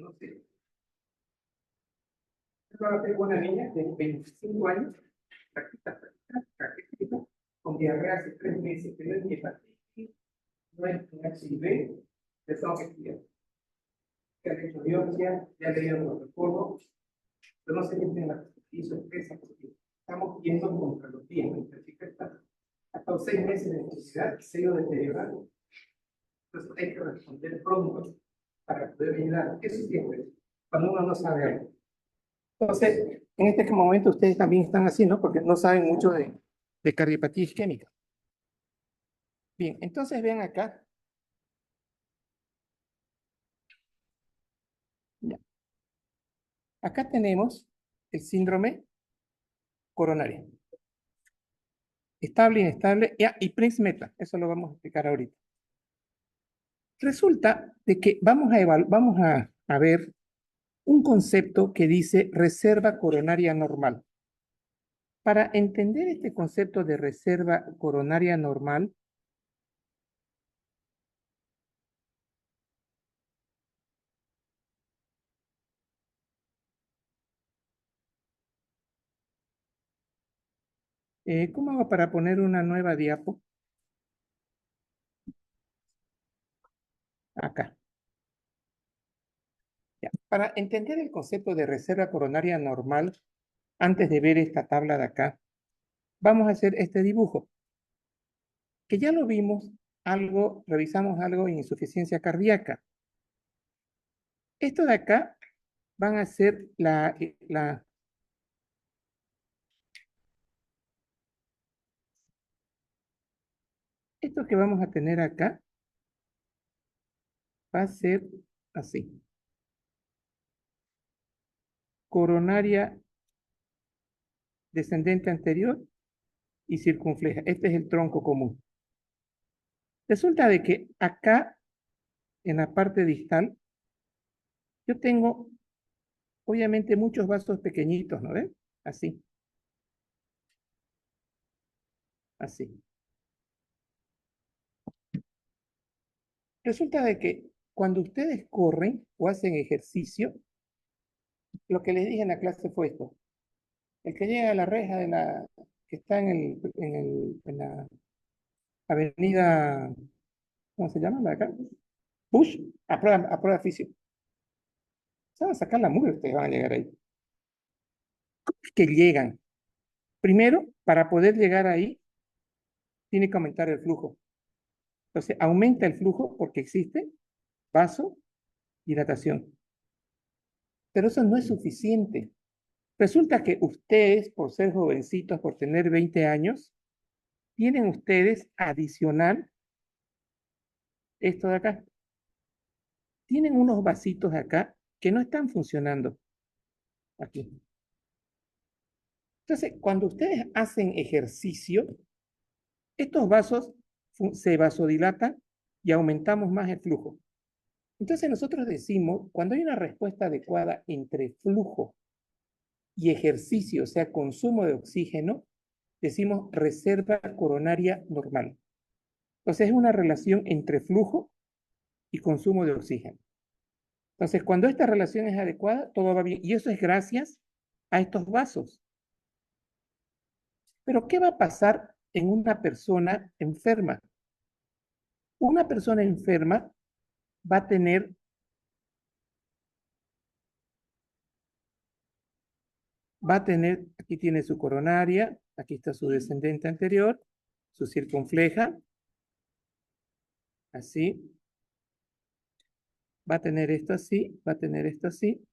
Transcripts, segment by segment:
no sé. Yo tengo una niña de 25 años, práctica, con diarrea hace 3 meses, que no es ni hepatitis, no es ni HIV, le tengo que estudiar. Que ha hecho biopsia, ya le dieron protocolo, yo no sé qué tiene la sorpresa, porque estamos yendo contra los tiempos. La chica está hasta 6 meses de necesidad, se ha ido deteriorando. Entonces hay que responder pronto para poder ayudar. Eso siempre, cuando uno no sabe algo. Entonces, en este momento ustedes también están así, ¿no? Porque no saben mucho de cardiopatía isquémica. Bien, entonces vean acá. Ya. Acá tenemos el síndrome coronario. Estable, inestable, y Prince-Meta. Eso lo vamos a explicar ahorita. Resulta de que vamos a ver un concepto que dice reserva coronaria normal. Para entender este concepto de reserva coronaria normal, ¿cómo hago para poner una nueva diapo? Acá. Ya. Para entender el concepto de reserva coronaria normal, antes de ver esta tabla de acá, vamos a hacer este dibujo, que ya lo vimos revisamos algo en insuficiencia cardíaca. Esto de acá van a ser esto que vamos a tener acá va a ser así. Coronaria descendente anterior y circunfleja. Este es el tronco común. Resulta de que acá, en la parte distal, yo tengo, obviamente, muchos vasos pequeñitos, ¿no ven? Así. Así. Resulta de que cuando ustedes corren o hacen ejercicio, lo que les dije en la clase fue esto. El que llega a la reja que está en la avenida, ¿cómo se llama? La de acá. Bush, a prueba física. Se van a sacar la mugre, ustedes van a llegar ahí. ¿Cómo es que llegan? Primero, para poder llegar ahí, tiene que aumentar el flujo. Entonces, aumenta el flujo porque existe vasodilatación. Pero eso no es suficiente. Resulta que ustedes, por ser jovencitos, por tener 20 años, tienen ustedes adicional esto de acá. Tienen unos vasitos acá que no están funcionando. Aquí. Entonces, cuando ustedes hacen ejercicio, estos vasos se vasodilatan y aumentamos más el flujo. Entonces nosotros decimos, cuando hay una respuesta adecuada entre flujo y ejercicio, o sea, consumo de oxígeno, decimos reserva coronaria normal. Entonces es una relación entre flujo y consumo de oxígeno. Entonces, cuando esta relación es adecuada, todo va bien. Y eso es gracias a estos vasos. Pero, ¿qué va a pasar en una persona enferma? Una persona enferma va a tener aquí tiene su coronaria, aquí está su descendente anterior, su circunfleja, así, va a tener esto así, va a tener esto así.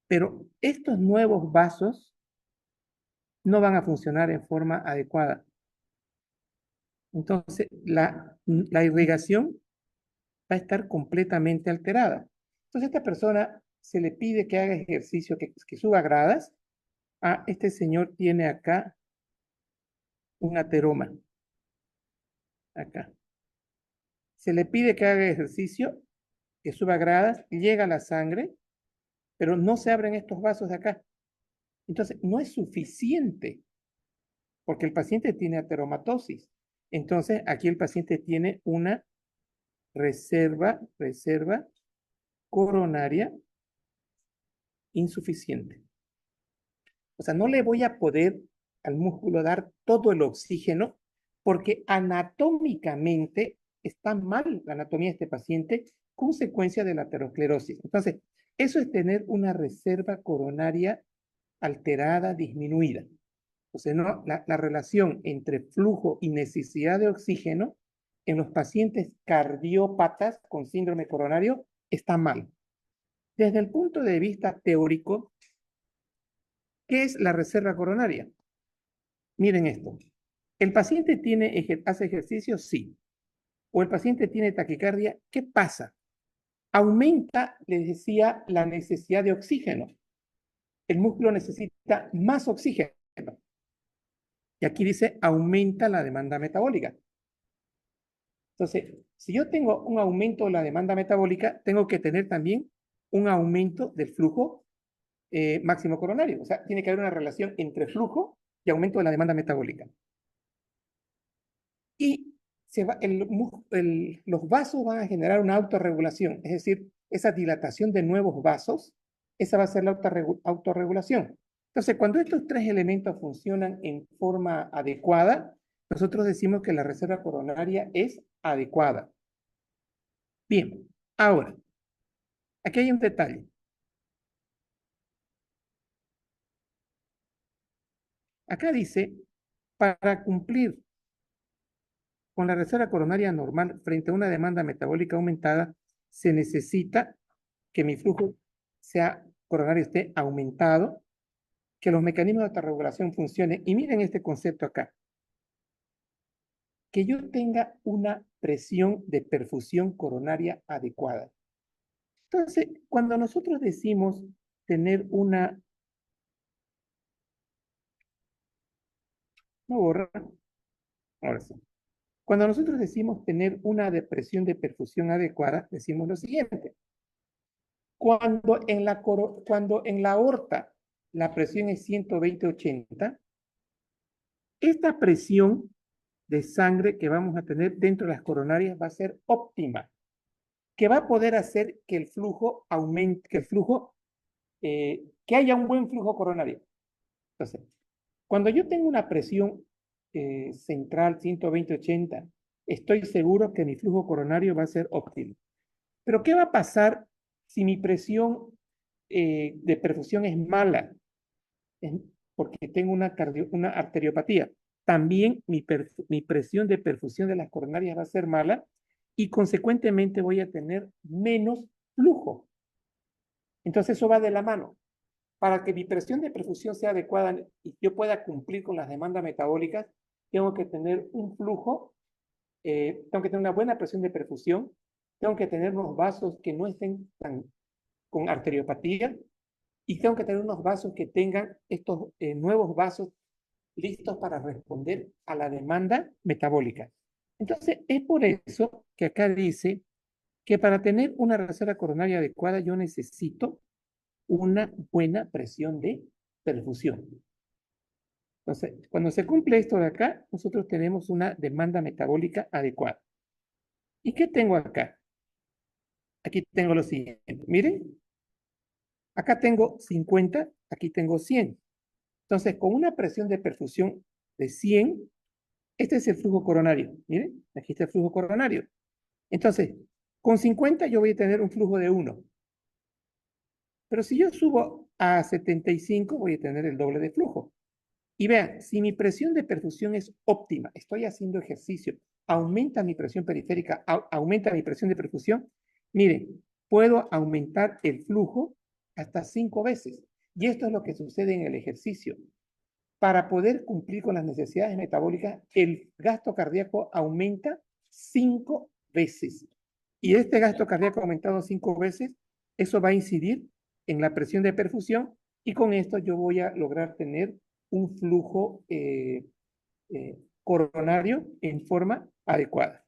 Pero estos nuevos vasos no van a funcionar en forma adecuada. Entonces, la irrigación va a estar completamente alterada. Entonces, a esta persona se le pide que haga ejercicio, que suba gradas. Ah, este señor tiene acá un ateroma. Acá. Se le pide que haga ejercicio, que suba gradas, llega la sangre, pero no se abren estos vasos de acá. Entonces, no es suficiente, porque el paciente tiene ateromatosis. Entonces, aquí el paciente tiene una reserva coronaria insuficiente. O sea, no le voy a poder al músculo dar todo el oxígeno porque anatómicamente está mal la anatomía de este paciente, consecuencia de la aterosclerosis. Entonces, eso es tener una reserva coronaria alterada, disminuida. Entonces, no, la relación entre flujo y necesidad de oxígeno en los pacientes cardiópatas con síndrome coronario está mal. Desde el punto de vista teórico, ¿qué es la reserva coronaria? Miren esto. ¿El paciente hace ejercicio? Sí. ¿O el paciente tiene taquicardia? ¿Qué pasa? Aumenta, les decía, la necesidad de oxígeno. El músculo necesita más oxígeno. Y aquí dice, aumenta la demanda metabólica. Entonces, si yo tengo un aumento de la demanda metabólica, tengo que tener también un aumento del flujo máximo coronario. O sea, tiene que haber una relación entre flujo y aumento de la demanda metabólica. Y los vasos van a generar una autorregulación, es decir, esa dilatación de nuevos vasos, esa va a ser la autorregulación. Entonces, cuando estos tres elementos funcionan en forma adecuada, nosotros decimos que la reserva coronaria es adecuada. Bien, ahora, aquí hay un detalle. Acá dice, para cumplir con la reserva coronaria normal frente a una demanda metabólica aumentada, se necesita que mi flujo coronario esté aumentado, que los mecanismos de autorregulación funcionen. Y miren este concepto acá, que yo tenga una presión de perfusión coronaria adecuada. Entonces, cuando nosotros decimos tener una... No borra, ahora sí. Cuando nosotros decimos tener una presión de perfusión adecuada, decimos lo siguiente. Cuando en la aorta la presión es 120/80, esta presión de sangre que vamos a tener dentro de las coronarias va a ser óptima, que va a poder hacer que el flujo aumente, que haya un buen flujo coronario. Entonces, cuando yo tengo una presión central 120/80, estoy seguro que mi flujo coronario va a ser óptimo. Pero ¿qué va a pasar si mi presión de perfusión es mala? Porque tengo una arteriopatía. También mi presión de perfusión de las coronarias va a ser mala y consecuentemente voy a tener menos flujo. Entonces eso va de la mano. Para que mi presión de perfusión sea adecuada y yo pueda cumplir con las demandas metabólicas, tengo que tener un flujo, tengo que tener una buena presión de perfusión, tengo que tener unos vasos que no estén con arteriopatía y tengo que tener unos vasos que tengan estos nuevos vasos listos para responder a la demanda metabólica. Entonces, es por eso que acá dice que para tener una reserva coronaria adecuada yo necesito una buena presión de perfusión. Entonces, cuando se cumple esto de acá, nosotros tenemos una demanda metabólica adecuada. ¿Y qué tengo acá? Aquí tengo lo siguiente. Miren, acá tengo 50, aquí tengo 100. Entonces, con una presión de perfusión de 100, este es el flujo coronario. Miren, aquí está el flujo coronario. Entonces, con 50 yo voy a tener un flujo de 1. Pero si yo subo a 75, voy a tener el doble de flujo. Y vean, si mi presión de perfusión es óptima, estoy haciendo ejercicio, aumenta mi presión periférica, aumenta mi presión de perfusión, miren, puedo aumentar el flujo hasta 5 veces. Y esto es lo que sucede en el ejercicio. Para poder cumplir con las necesidades metabólicas, el gasto cardíaco aumenta 5 veces. Y este gasto cardíaco aumentado 5 veces, eso va a incidir en la presión de perfusión y con esto yo voy a lograr tener un flujo coronario en forma adecuada.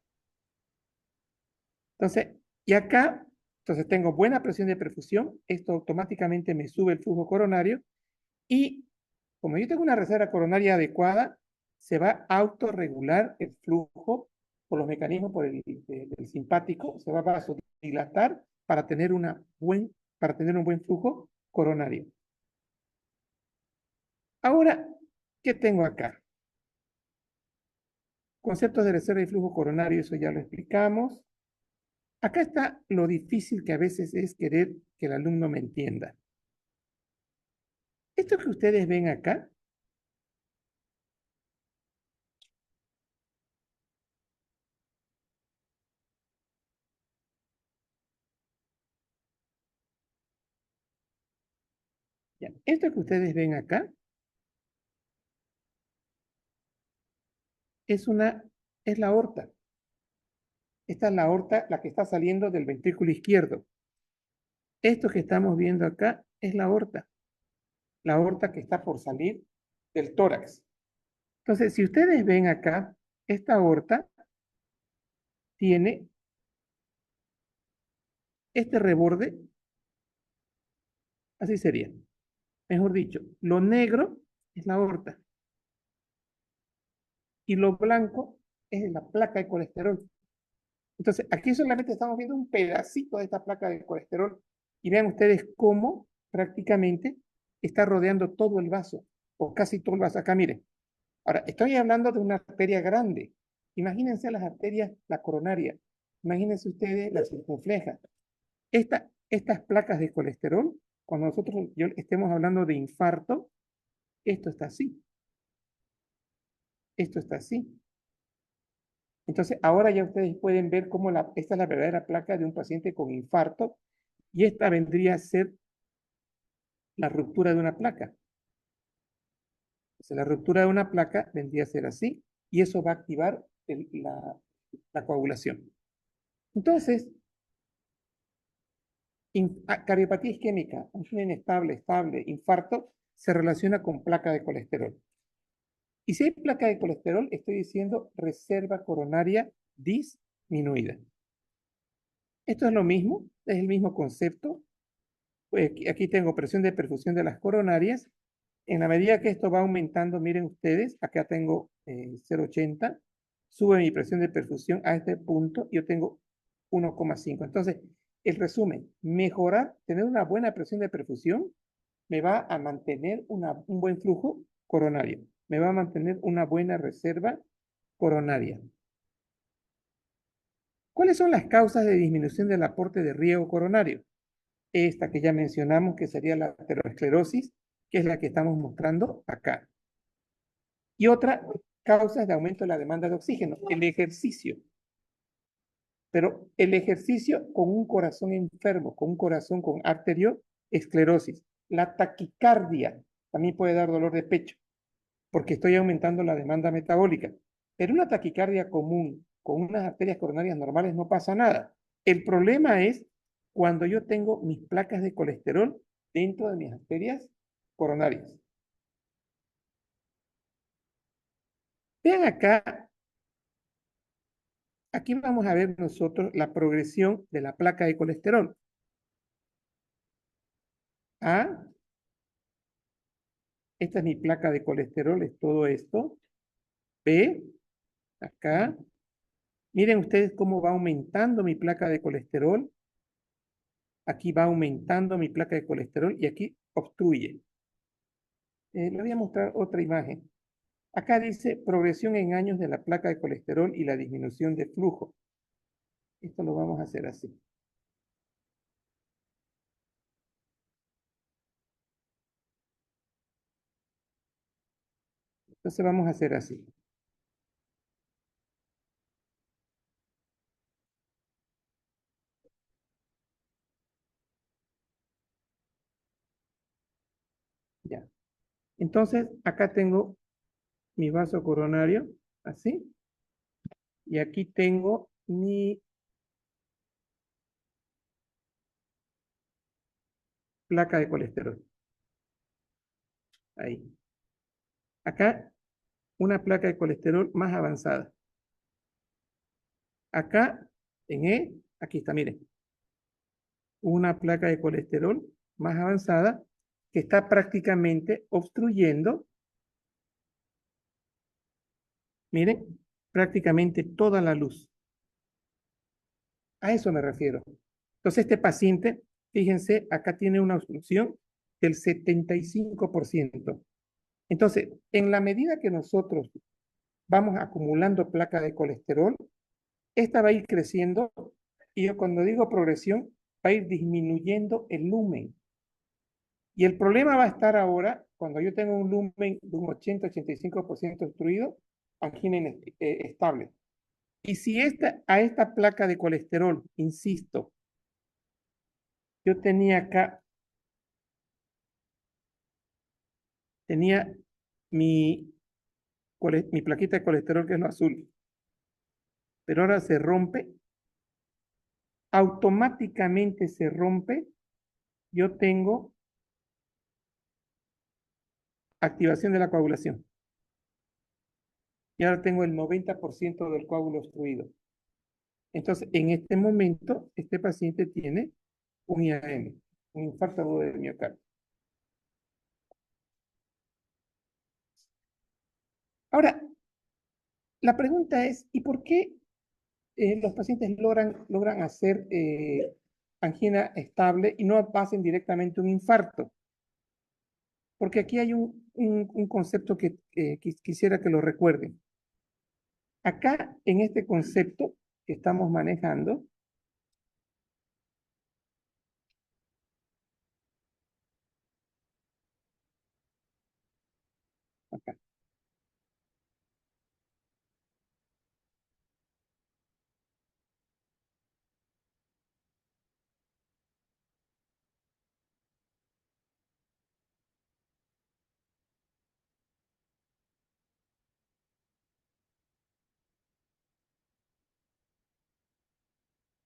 Entonces, y acá, entonces tengo buena presión de perfusión, esto automáticamente me sube el flujo coronario y como yo tengo una reserva coronaria adecuada, se va a autorregular el flujo por los mecanismos del simpático, se va a vasodilatar para tener para tener un buen flujo coronario. Ahora, ¿qué tengo acá? Conceptos de reserva y flujo coronario, eso ya lo explicamos. Acá está lo difícil que a veces es querer que el alumno me entienda. Esto que ustedes ven acá, ya, esto que ustedes ven acá es la aorta. Esta es la aorta, la que está saliendo del ventrículo izquierdo. Esto que estamos viendo acá es la aorta que está por salir del tórax. Entonces, si ustedes ven acá, esta aorta tiene este reborde, así sería. Mejor dicho, lo negro es la aorta y lo blanco es la placa de colesterol. Entonces, aquí solamente estamos viendo un pedacito de esta placa de colesterol y vean ustedes cómo prácticamente está rodeando todo el vaso, o casi todo el vaso. Acá miren. Ahora, estoy hablando de una arteria grande. Imagínense las arterias, la coronaria. Imagínense ustedes la circunfleja. Estas placas de colesterol, cuando nosotros estemos hablando de infarto, esto está así. Esto está así. Entonces, ahora ya ustedes pueden ver cómo esta es la verdadera placa de un paciente con infarto y esta vendría a ser la ruptura de una placa. Entonces, la ruptura de una placa vendría a ser así y eso va a activar la coagulación. Entonces, cardiopatía isquémica, angina inestable, estable, infarto, se relaciona con placa de colesterol. Y si hay placa de colesterol, estoy diciendo reserva coronaria disminuida. Esto es lo mismo, es el mismo concepto. Pues aquí tengo presión de perfusión de las coronarias. En la medida que esto va aumentando, miren ustedes, acá tengo 0,80, sube mi presión de perfusión a este punto, yo tengo 1,5. Entonces, el resumen, mejorar, tener una buena presión de perfusión, me va a mantener un buen flujo coronario, me va a mantener una buena reserva coronaria. ¿Cuáles son las causas de disminución del aporte de riego coronario? Esta que ya mencionamos, que sería la aterosclerosis, que es la que estamos mostrando acá. Y otra causa es de aumento de la demanda de oxígeno, el ejercicio. Pero el ejercicio con un corazón enfermo, con un corazón con arteriosclerosis. La taquicardia también puede dar dolor de pecho, porque estoy aumentando la demanda metabólica. Pero una taquicardia común, con unas arterias coronarias normales, no pasa nada. El problema es cuando yo tengo mis placas de colesterol dentro de mis arterias coronarias. Vean acá, aquí vamos a ver nosotros la progresión de la placa de colesterol. A, esta es mi placa de colesterol, es todo esto. B, acá. Miren ustedes cómo va aumentando mi placa de colesterol. Aquí va aumentando mi placa de colesterol y aquí obstruye. Le voy a mostrar otra imagen. Acá dice progresión en años de la placa de colesterol y la disminución de flujo. Esto lo vamos a hacer así. Entonces vamos a hacer así. Ya. Entonces acá tengo mi vaso coronario, así. Y aquí tengo mi placa de colesterol. Ahí. Acá una placa de colesterol más avanzada. Acá en E, aquí está, miren. Una placa de colesterol más avanzada que está prácticamente obstruyendo Miren, prácticamente toda la luz. A eso me refiero. Entonces, este paciente, fíjense, acá tiene una obstrucción del 75%. Entonces, en la medida que nosotros vamos acumulando placa de colesterol, esta va a ir creciendo y yo cuando digo progresión, va a ir disminuyendo el lumen. Y el problema va a estar ahora, cuando yo tengo un lumen de un 80-85% obstruido, angina estable. Y si a esta placa de colesterol, insisto, yo tenía mi, mi plaquita de colesterol, que es lo azul, pero ahora se rompe, automáticamente se rompe, yo tengo activación de la coagulación. Y ahora tengo el 90% del coágulo obstruido. Entonces, en este momento, este paciente tiene un IAM, un infarto agudo de miocardio. Ahora, la pregunta es, ¿y por qué los pacientes logran hacer angina estable y no hacen directamente un infarto? Porque aquí hay un concepto que quisiera que lo recuerden. Acá, en este concepto que estamos manejando, acá,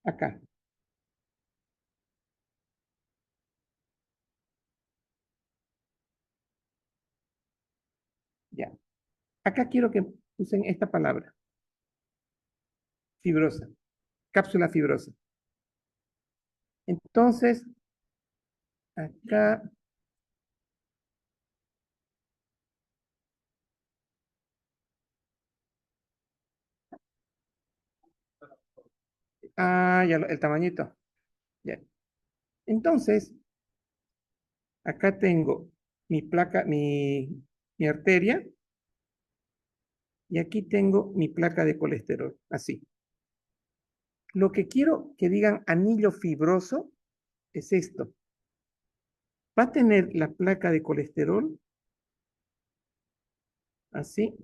acá, ya. Acá quiero que usen esta palabra, fibrosa, cápsula fibrosa. Entonces, acá, ya el tamañito. Ya. Entonces, acá tengo mi placa, mi arteria, y aquí tengo mi placa de colesterol, así. Lo que quiero que digan anillo fibroso es esto. Va a tener la placa de colesterol así,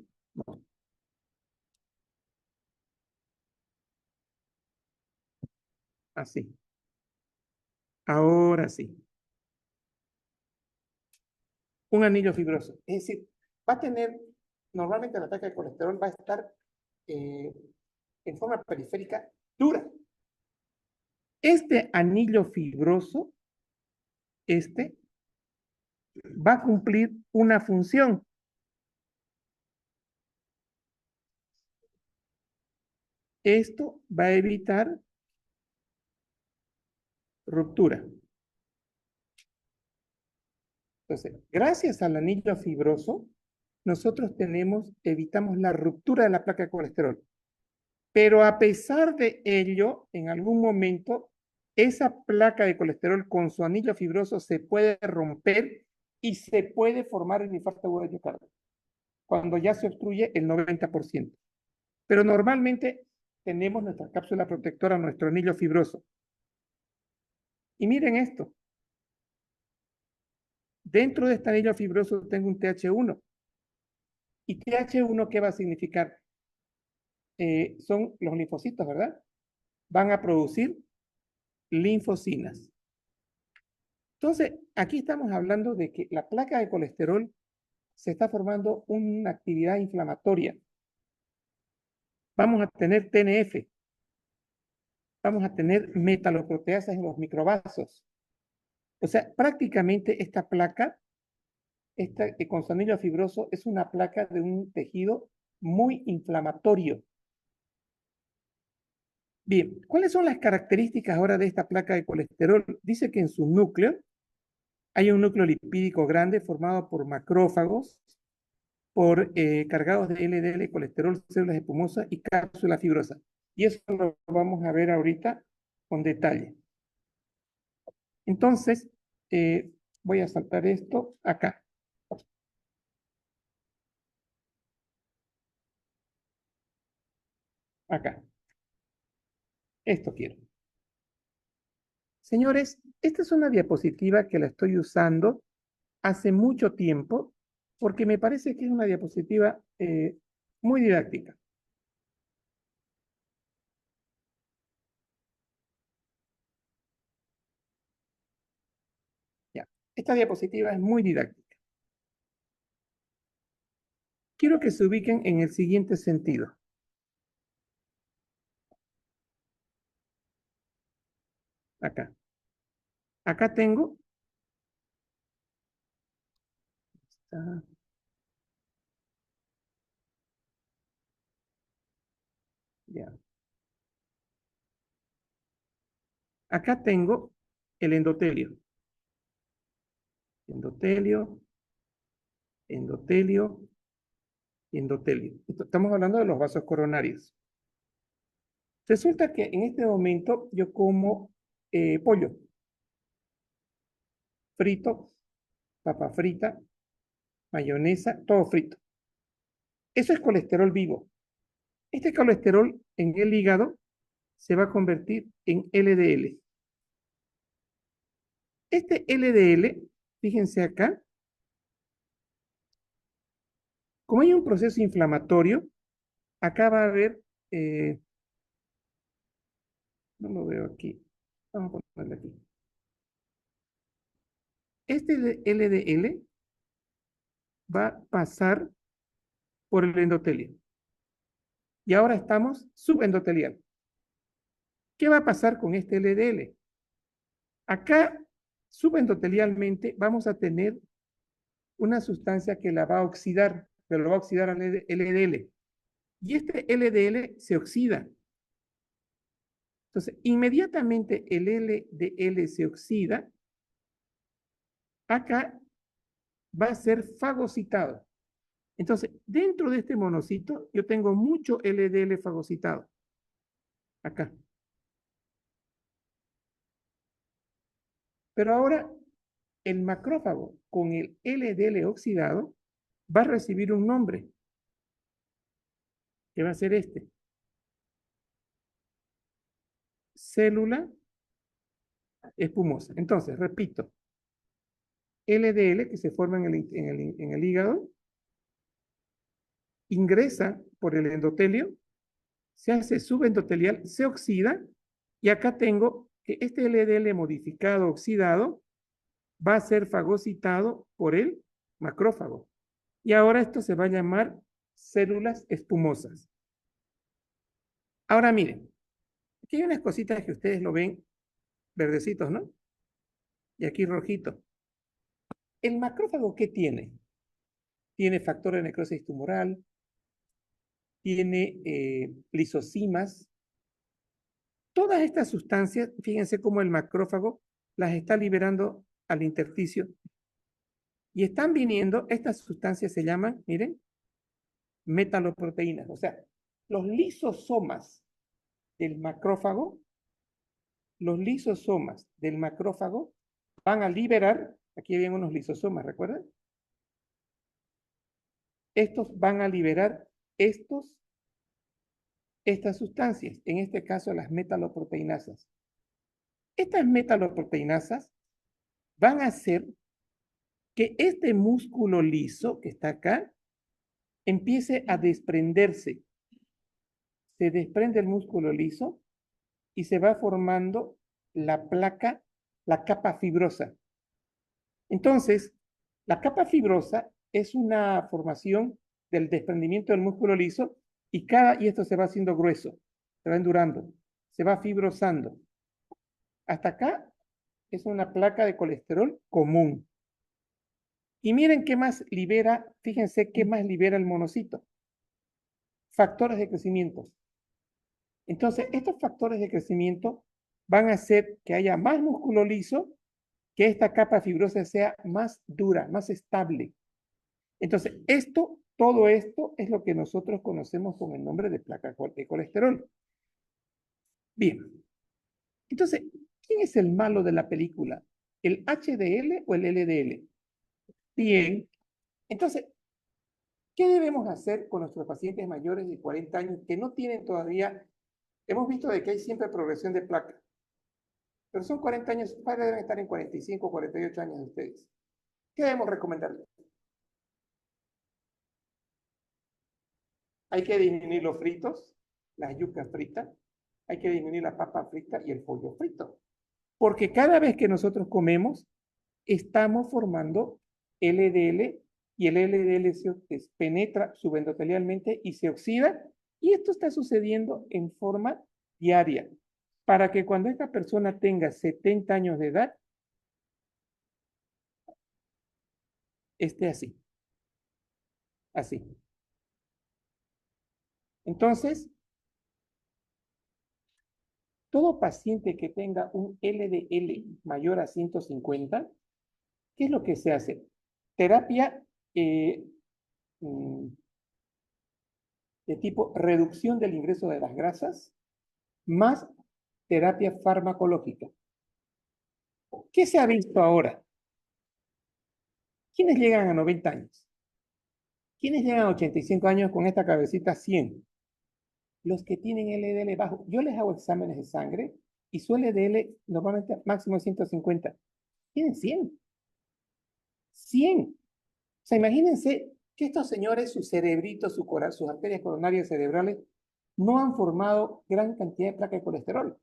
así. Ahora sí. Un anillo fibroso. Es decir, va a tener, normalmente la placa de colesterol va a estar eh, en forma periférica dura. Este anillo fibroso, este, va a cumplir una función. Esto va a evitar ruptura. Entonces, gracias al anillo fibroso, nosotros evitamos la ruptura de la placa de colesterol. Pero a pesar de ello, en algún momento, esa placa de colesterol con su anillo fibroso se puede romper y se puede formar el infarto agudo de miocardio, cuando ya se obstruye el 90%. Pero normalmente tenemos nuestra cápsula protectora, nuestro anillo fibroso. Y miren esto. Dentro de este anillo fibroso tengo un TH1. ¿Y TH1 qué va a significar? Son los linfocitos, ¿verdad? Van a producir linfocinas. Entonces, aquí estamos hablando de que la placa de colesterol se está formando una actividad inflamatoria. Vamos a tener TNF, vamos a tener metaloproteasas en los microvasos. O sea, prácticamente esta placa, con su anillo fibroso, es una placa de un tejido muy inflamatorio. Bien, ¿cuáles son las características ahora de esta placa de colesterol? Dice que en su núcleo hay un núcleo lipídico grande formado por macrófagos por cargados de LDL, colesterol, células espumosas y cápsula fibrosa. Y eso lo vamos a ver ahorita con detalle. Entonces, voy a saltar esto acá. Acá. Esto quiero. Señores, esta es una diapositiva que la estoy usando hace mucho tiempo porque me parece que es una diapositiva muy didáctica. Ya. Esta diapositiva es muy didáctica. Quiero que se ubiquen en el siguiente sentido. Acá. Acá tengo. Está, ya. Acá tengo el endotelio. Endotelio, endotelio, endotelio. Estamos hablando de los vasos coronarios. Resulta que en este momento yo como pollo frito, papa frita, mayonesa, todo frito. Eso es colesterol vivo. Este colesterol en el hígado se va a convertir en LDL. Este LDL, fíjense acá, como hay un proceso inflamatorio, acá va a haber, no lo veo aquí, vamos a ponerlo aquí. Este LDL va a pasar por el endotelio. Y ahora estamos subendotelial. ¿Qué va a pasar con este LDL? Acá, subendotelialmente, vamos a tener una sustancia que la va a oxidar, pero lo va a oxidar al LDL. Y este LDL se oxida. Entonces, inmediatamente el LDL se oxida, acá va a ser fagocitado. Entonces, dentro de este monocito, yo tengo mucho LDL fagocitado. Acá. Pero ahora, el macrófago con el LDL oxidado va a recibir un nombre, que va a ser este. Célula espumosa. Entonces, repito, LDL que se forma en el hígado, ingresa por el endotelio, se hace subendotelial, se oxida, y acá tengo que este LDL modificado, oxidado, va a ser fagocitado por el macrófago. Y ahora esto se va a llamar células espumosas. Ahora miren, aquí hay unas cositas que ustedes lo ven verdecitos, ¿no? Y aquí rojito. ¿El macrófago qué tiene? Tiene factor de necrosis tumoral, tiene lisosimas. Todas estas sustancias, fíjense cómo el macrófago las está liberando al intersticio. Y están viniendo, estas sustancias se llaman, miren, metaloproteínas. O sea, los lisosomas del macrófago, los lisosomas del macrófago van a liberar, aquí habían unos lisosomas, ¿recuerdan? Estos van a liberar estas sustancias, en este caso las metaloproteinasas. Estas metaloproteinasas van a hacer que este músculo liso que está acá empiece a desprenderse. Se desprende el músculo liso y se va formando la placa, la capa fibrosa. Entonces, la capa fibrosa es una formación del desprendimiento del músculo liso y esto se va haciendo grueso, se va endurando, se va fibrosando. Hasta acá es una placa de colesterol común. Y miren qué más libera, fíjense qué más libera el monocito. Factores de crecimiento. Entonces, estos factores de crecimiento van a hacer que haya más músculo liso, que esta capa fibrosa sea más dura, más estable. Entonces, esto Todo esto es lo que nosotros conocemos con el nombre de placa de colesterol. Bien, entonces, ¿quién es el malo de la película? ¿El HDL o el LDL? Bien, entonces, ¿qué debemos hacer con nuestros pacientes mayores de 40 años que no tienen todavía? Hemos visto de que hay siempre progresión de placa, pero son 40 años, sus padres deben estar en 45 o 48 años de ustedes. ¿Qué debemos recomendarles? Hay que disminuir los fritos, las yucas fritas, hay que disminuir la papa frita y el pollo frito. Porque cada vez que nosotros comemos, estamos formando LDL y el LDL se penetra subendotelialmente y se oxida. Y esto está sucediendo en forma diaria. Para que cuando esta persona tenga 70 años de edad, esté así. Así. Entonces, todo paciente que tenga un LDL mayor a 150, ¿qué es lo que se hace? Terapia mm, de tipo reducción del ingreso de las grasas más terapia farmacológica. ¿Qué se ha visto ahora? ¿Quiénes llegan a 90 años? ¿Quiénes llegan a 85 años con esta cabecita 100? Los que tienen LDL bajo. Yo les hago exámenes de sangre y su LDL normalmente máximo es 150. Tienen 100. 100. O sea, imagínense que estos señores, sus cerebritos, sus arterias coronarias cerebrales, no han formado gran cantidad de placa de colesterol.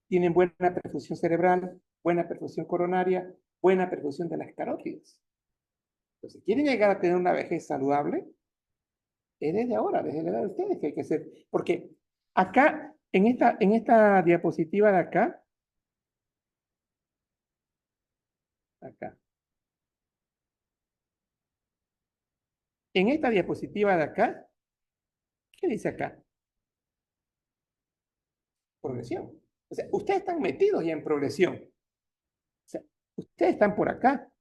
Tienen buena perfusión cerebral, buena perfusión coronaria, buena perfusión de las carótidas. Entonces, si quieren llegar a tener una vejez saludable, es desde ahora, desde la edad de ustedes que hay que hacer. Porque acá, en esta diapositiva de acá, acá, en esta diapositiva de acá, ¿qué dice acá? Progresión. O sea, ustedes están metidos ya en progresión. O sea, ustedes están por acá,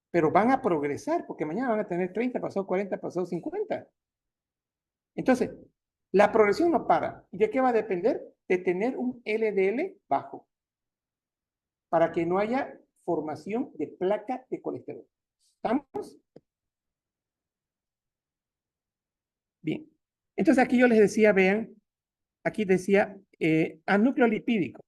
pero van a progresar porque mañana van a tener 30, pasó 40, pasó 50. Entonces, la progresión no para. ¿Y de qué va a depender? De tener un LDL bajo para que no haya formación de placa de colesterol. ¿Estamos? Bien. Entonces aquí yo les decía, vean, aquí decía a núcleo lipídico.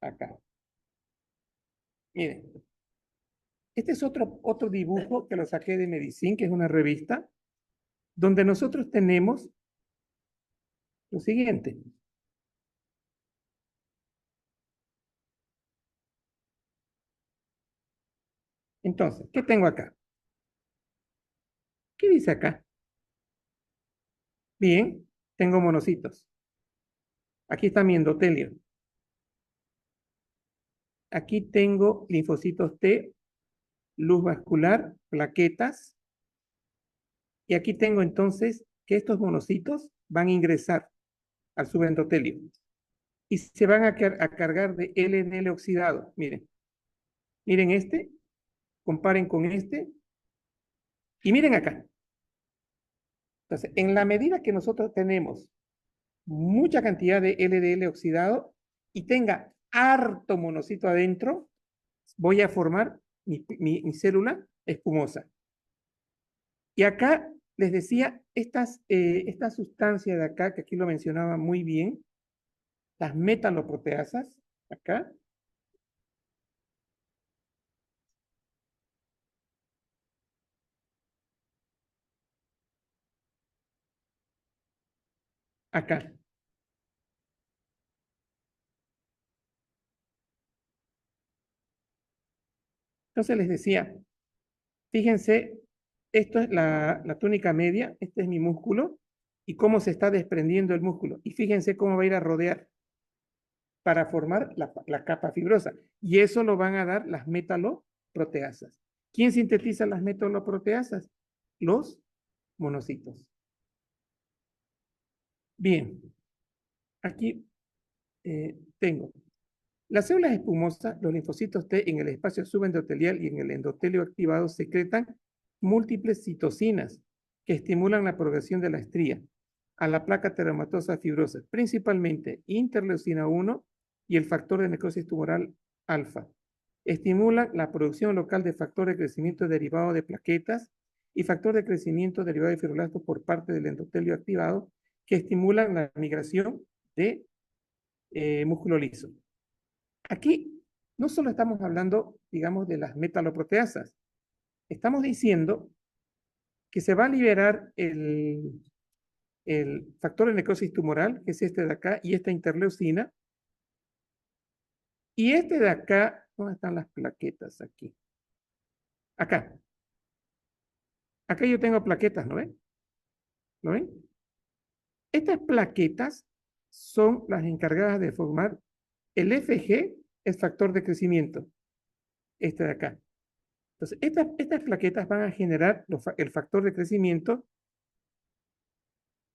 Acá. Miren, este es otro dibujo que lo saqué de Medicine, que es una revista, donde nosotros tenemos lo siguiente. Entonces, ¿qué tengo acá? ¿Qué dice acá? Bien, tengo monocitos. Aquí está mi endotelio. Aquí tengo linfocitos T, luz vascular, plaquetas. Y aquí tengo entonces que estos monocitos van a ingresar al subendotelio y se van a cargar de LDL oxidado. Miren, miren este, comparen con este y miren acá. Entonces, en la medida que nosotros tenemos mucha cantidad de LDL oxidado y tenga harto monocito adentro, voy a formar mi célula espumosa. Y acá les decía, esta sustancia de acá, que aquí lo mencionaba muy bien, las metaloproteasas, acá, acá. Entonces les decía, fíjense, esto es la túnica media, este es mi músculo, y cómo se está desprendiendo el músculo. Y fíjense cómo va a ir a rodear para formar la capa fibrosa. Y eso lo van a dar las metaloproteasas. ¿Quién sintetiza las metaloproteasas? Los monocitos. Bien, aquí tengo las células espumosas, los linfocitos T en el espacio subendotelial y en el endotelio activado secretan múltiples citocinas que estimulan la progresión de la estría a la placa teratomatosas fibrosas, principalmente interleucina 1 y el factor de necrosis tumoral alfa. Estimulan la producción local de factor de crecimiento derivado de plaquetas y factor de crecimiento derivado de fibroblastos por parte del endotelio activado que estimulan la migración de músculo liso. Aquí no solo estamos hablando, digamos, de las metaloproteasas, estamos diciendo que se va a liberar el factor de necrosis tumoral, que es este de acá, y esta interleucina, y este de acá, ¿dónde están las plaquetas? Aquí. Acá. Acá yo tengo plaquetas, ¿no ven? ¿Lo ven? Estas plaquetas son las encargadas de formar el FG, es factor de crecimiento, este de acá. Entonces, estas plaquetas van a generar el factor de crecimiento,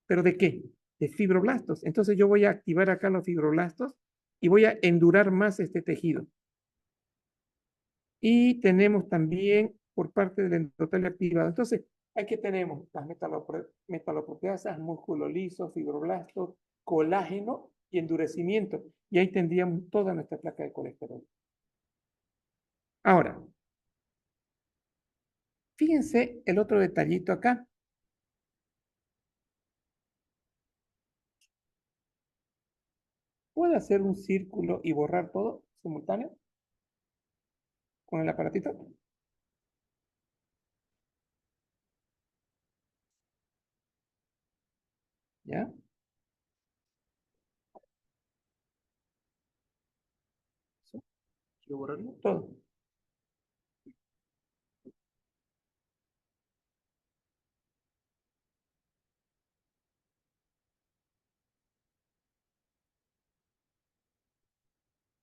¿pero de qué? De fibroblastos. Entonces, yo voy a activar acá los fibroblastos y voy a endurar más este tejido. Y tenemos también por parte del endotelio activado. Entonces, aquí tenemos las metaloproteasas, músculo liso, fibroblastos, colágeno y endurecimiento. Y ahí tendríamos toda nuestra placa de colesterol. Ahora, fíjense el otro detallito acá. ¿Puedo hacer un círculo y borrar todo simultáneo con el aparatito? ¿Ya? Eso. Quiero borrarlo todo.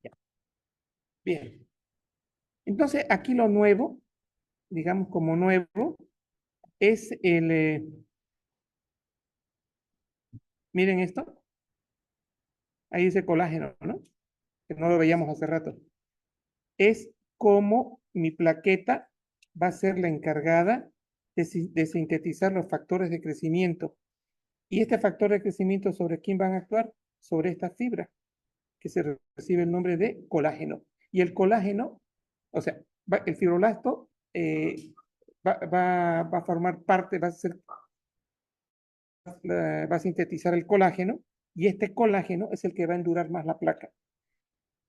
Ya. Bien. Entonces, aquí lo nuevo, digamos como nuevo, es miren esto, ahí dice colágeno, ¿no? Que no lo veíamos hace rato. Es como mi plaqueta va a ser la encargada de sintetizar los factores de crecimiento. Y este factor de crecimiento, ¿sobre quién van a actuar? Sobre esta fibra, que se recibe el nombre de colágeno. Y el colágeno, o sea, el fibroblasto va a formar parte, va a sintetizar el colágeno, y este colágeno es el que va a endurar más la placa.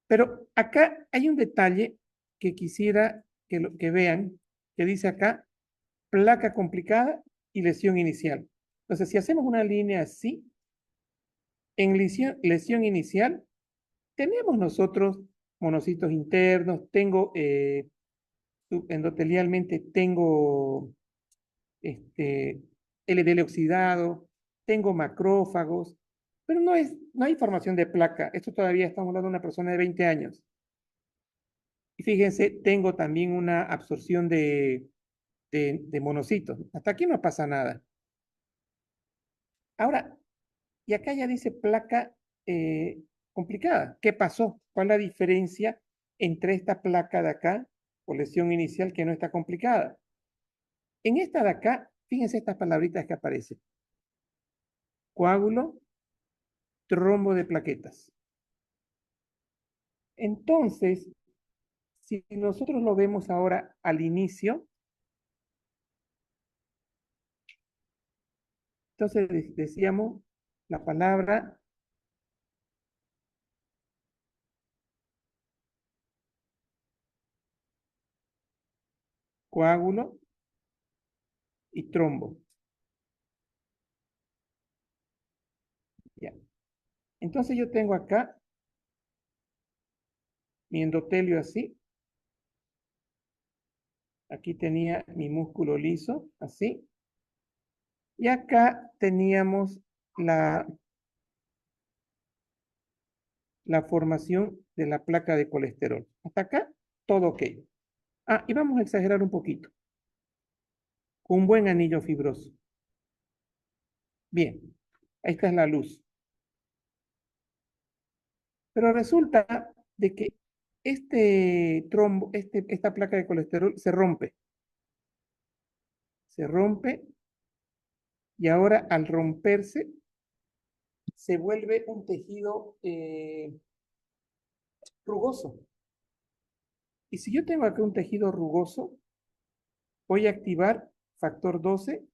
Pero acá hay un detalle que quisiera que vean, que dice acá, placa complicada y lesión inicial. Entonces, si hacemos una línea así, en lesión inicial, tenemos nosotros monocitos internos, tengo endotelialmente, tengo LDL oxidado, tengo macrófagos, pero no hay formación de placa. Esto todavía estamos hablando de una persona de 20 años. Y fíjense, tengo también una absorción de monocitos. Hasta aquí no pasa nada. Ahora, y acá ya dice placa complicada. ¿Qué pasó? ¿Cuál es la diferencia entre esta placa de acá, o lesión inicial, que no está complicada? En esta de acá, fíjense estas palabritas que aparecen. Coágulo, trombo de plaquetas. Entonces, si nosotros lo vemos ahora al inicio, entonces decíamos la palabra coágulo y trombo. Ya. Entonces yo tengo acá mi endotelio así. Aquí tenía mi músculo liso, así. Y acá teníamos la formación de la placa de colesterol. Hasta acá, todo ok. Ah, y vamos a exagerar un poquito. Un buen anillo fibroso. Bien, esta es la luz. Pero resulta de que este trombo, esta placa de colesterol se rompe. Se rompe y ahora al romperse se vuelve un tejido rugoso. Y si yo tengo acá un tejido rugoso, voy a activar factor 12,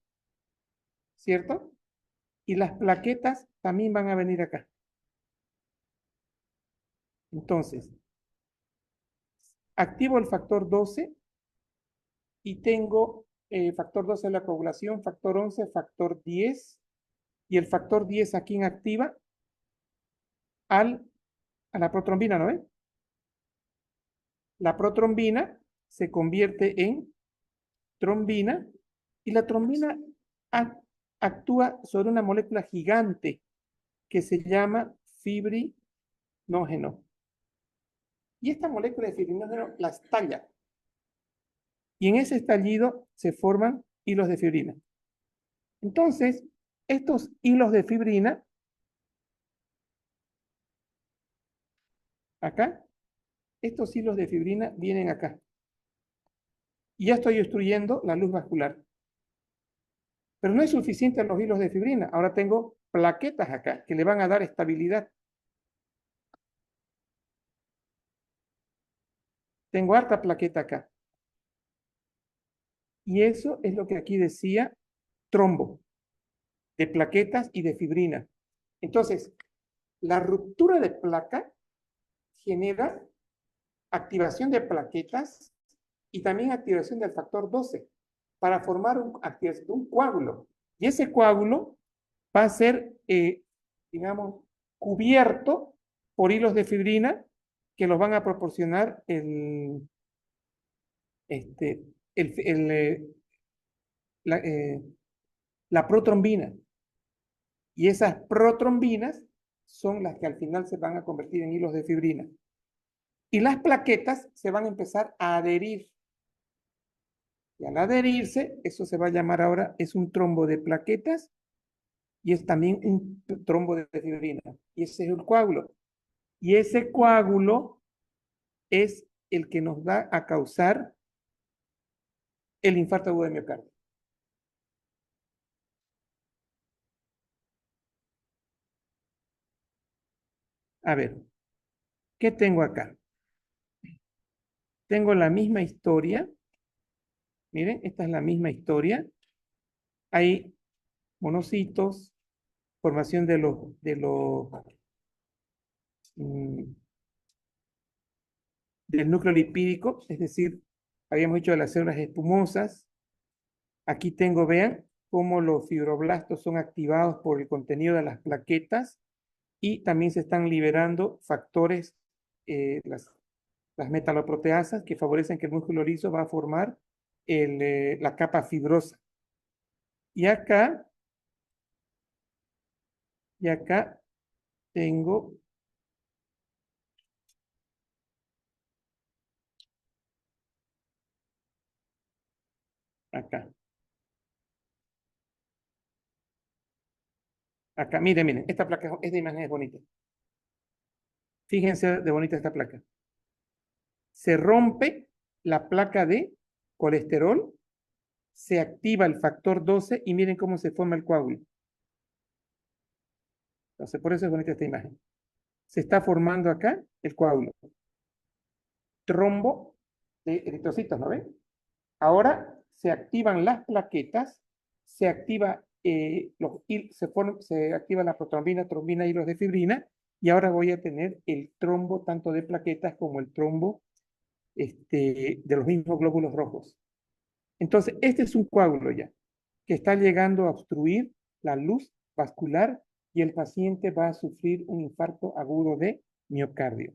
¿cierto? Y las plaquetas también van a venir acá. Entonces, activo el factor 12 y tengo factor 12 de la coagulación, factor 11, factor 10. Y el factor 10 aquí en activa a la protrombina, ¿no ves? La protrombina se convierte en trombina y la trombina actúa sobre una molécula gigante que se llama fibrinógeno. Y esta molécula de fibrinógeno la estalla. Y en ese estallido se forman hilos de fibrina. Entonces, estos hilos de fibrina, acá, estos hilos de fibrina vienen acá. Y ya estoy obstruyendo la luz vascular. Pero no es suficiente los hilos de fibrina. Ahora tengo plaquetas acá que le van a dar estabilidad. Tengo harta plaqueta acá. Y eso es lo que aquí decía trombo, de plaquetas y de fibrina. Entonces, la ruptura de placa genera activación de plaquetas y también activación del factor 12 para formar un coágulo. Y ese coágulo va a ser, digamos, cubierto por hilos de fibrina que los van a proporcionar este, el, el, la, la protrombina. Y esas protrombinas son las que al final se van a convertir en hilos de fibrina. Y las plaquetas se van a empezar a adherir. Y al adherirse, eso se va a llamar ahora, es un trombo de plaquetas y es también un trombo de fibrina. Y ese es el coágulo. Y ese coágulo es el que nos va a causar el infarto agudo de miocardio. A ver, ¿qué tengo acá? Tengo la misma historia. Miren, esta es la misma historia. Hay monocitos, formación mm, del núcleo lipídico, es decir, habíamos dicho de las células espumosas. Aquí tengo, vean, cómo los fibroblastos son activados por el contenido de las plaquetas y también se están liberando factores, las metaloproteasas que favorecen que el músculo liso va a formar la capa fibrosa. Y acá, y acá tengo acá. Acá, miren, miren, esta placa, esta imagen es bonita. Fíjense de bonita esta placa. Se rompe la placa de colesterol, se activa el factor 12 y miren cómo se forma el coágulo. Entonces, por eso es bonita esta imagen. Se está formando acá el coágulo. Trombo de eritrocitos, ¿no ven? Ahora se activan las plaquetas, se activa, se activa la protrombina, trombina, hilos de fibrina, y ahora voy a tener el trombo tanto de plaquetas como el trombo de los mismos glóbulos rojos. Entonces, este es un coágulo ya, que está llegando a obstruir la luz vascular y el paciente va a sufrir un infarto agudo de miocardio.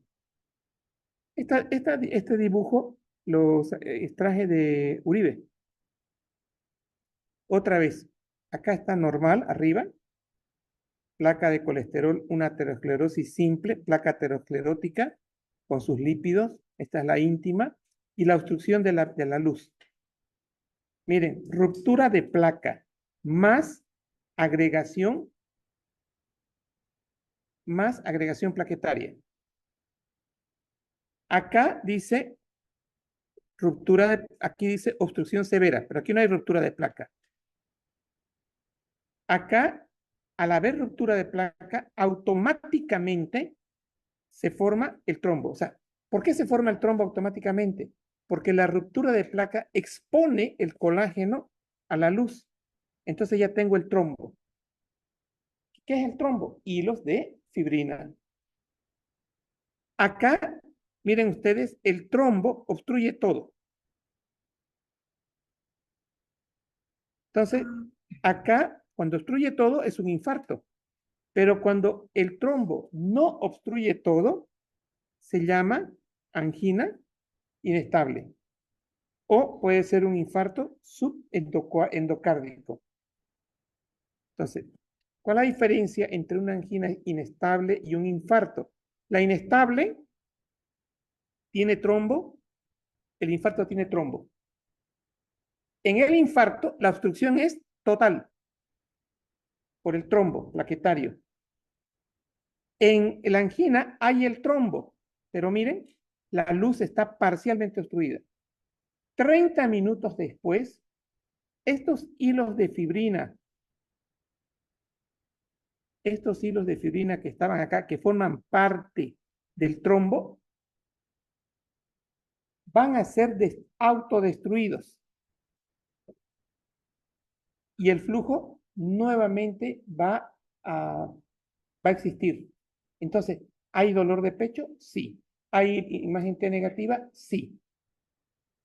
Este dibujo lo extraje de Uribe. Otra vez, acá está normal, arriba, placa de colesterol, una aterosclerosis simple, placa aterosclerótica con sus lípidos, esta es la íntima, y la obstrucción de la luz. Miren, ruptura de placa más agregación plaquetaria. Acá dice aquí dice obstrucción severa, pero aquí no hay ruptura de placa. Acá, al haber ruptura de placa, automáticamente se forma el trombo. O sea, ¿por qué se forma el trombo automáticamente? Porque la ruptura de placa expone el colágeno a la luz. Entonces ya tengo el trombo. ¿Qué es el trombo? Hilos de fibrina. Acá, miren ustedes, el trombo obstruye todo. Entonces, acá, cuando obstruye todo, es un infarto. Pero cuando el trombo no obstruye todo, se llama angina inestable. O puede ser un infarto subendocárdico. Entonces, ¿cuál es la diferencia entre una angina inestable y un infarto? La inestable tiene trombo, el infarto tiene trombo. En el infarto, la obstrucción es total por el trombo plaquetario. En la angina hay el trombo, pero miren, la luz está parcialmente obstruida. 30 minutos después, estos hilos de fibrina que estaban acá, que forman parte del trombo, van a ser autodestruidos. Y el flujo nuevamente va a existir. Entonces, ¿hay dolor de pecho? Sí. ¿Hay imagen T negativa? Sí.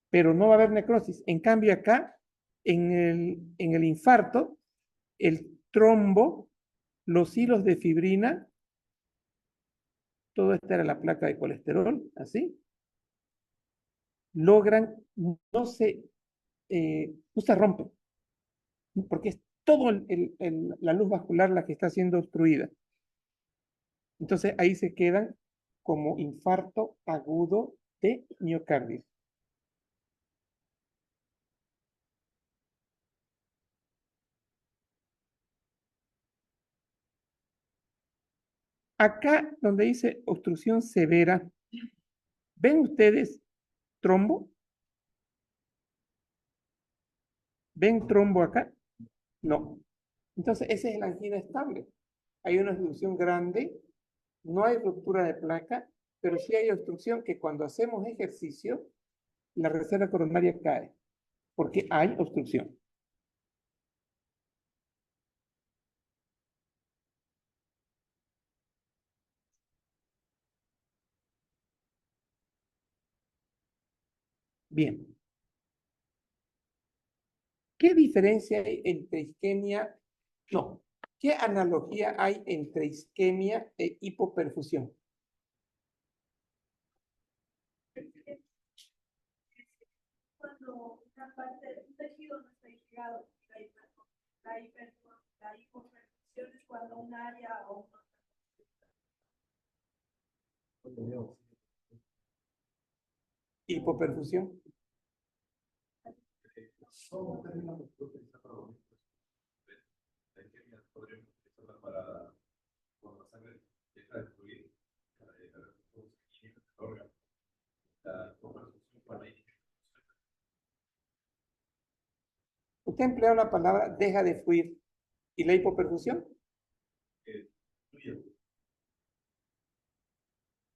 Pero no va a haber necrosis. En cambio, acá, en el infarto, el trombo, los hilos de fibrina, todo esta era la placa de colesterol, así, logran, no se rompen, porque es todo la luz vascular la que está siendo obstruida. Entonces ahí se quedan como infarto agudo de miocardio. Acá donde dice obstrucción severa, ¿ven ustedes trombo? ¿Ven trombo acá? No. Entonces esa es la angina estable. Hay una obstrucción grande, no hay ruptura de placa, pero sí hay obstrucción que cuando hacemos ejercicio, la reserva coronaria cae, porque hay obstrucción. Bien, ¿qué diferencia hay entre isquemia? No, ¿qué analogía hay entre isquemia e hipoperfusión? Cuando una parte de un tejido no está irrigado, la hipoperfusión es cuando un área o Hipoperfusión. Usted emplea la palabra deja de fluir. ¿Y la hipoperfusión?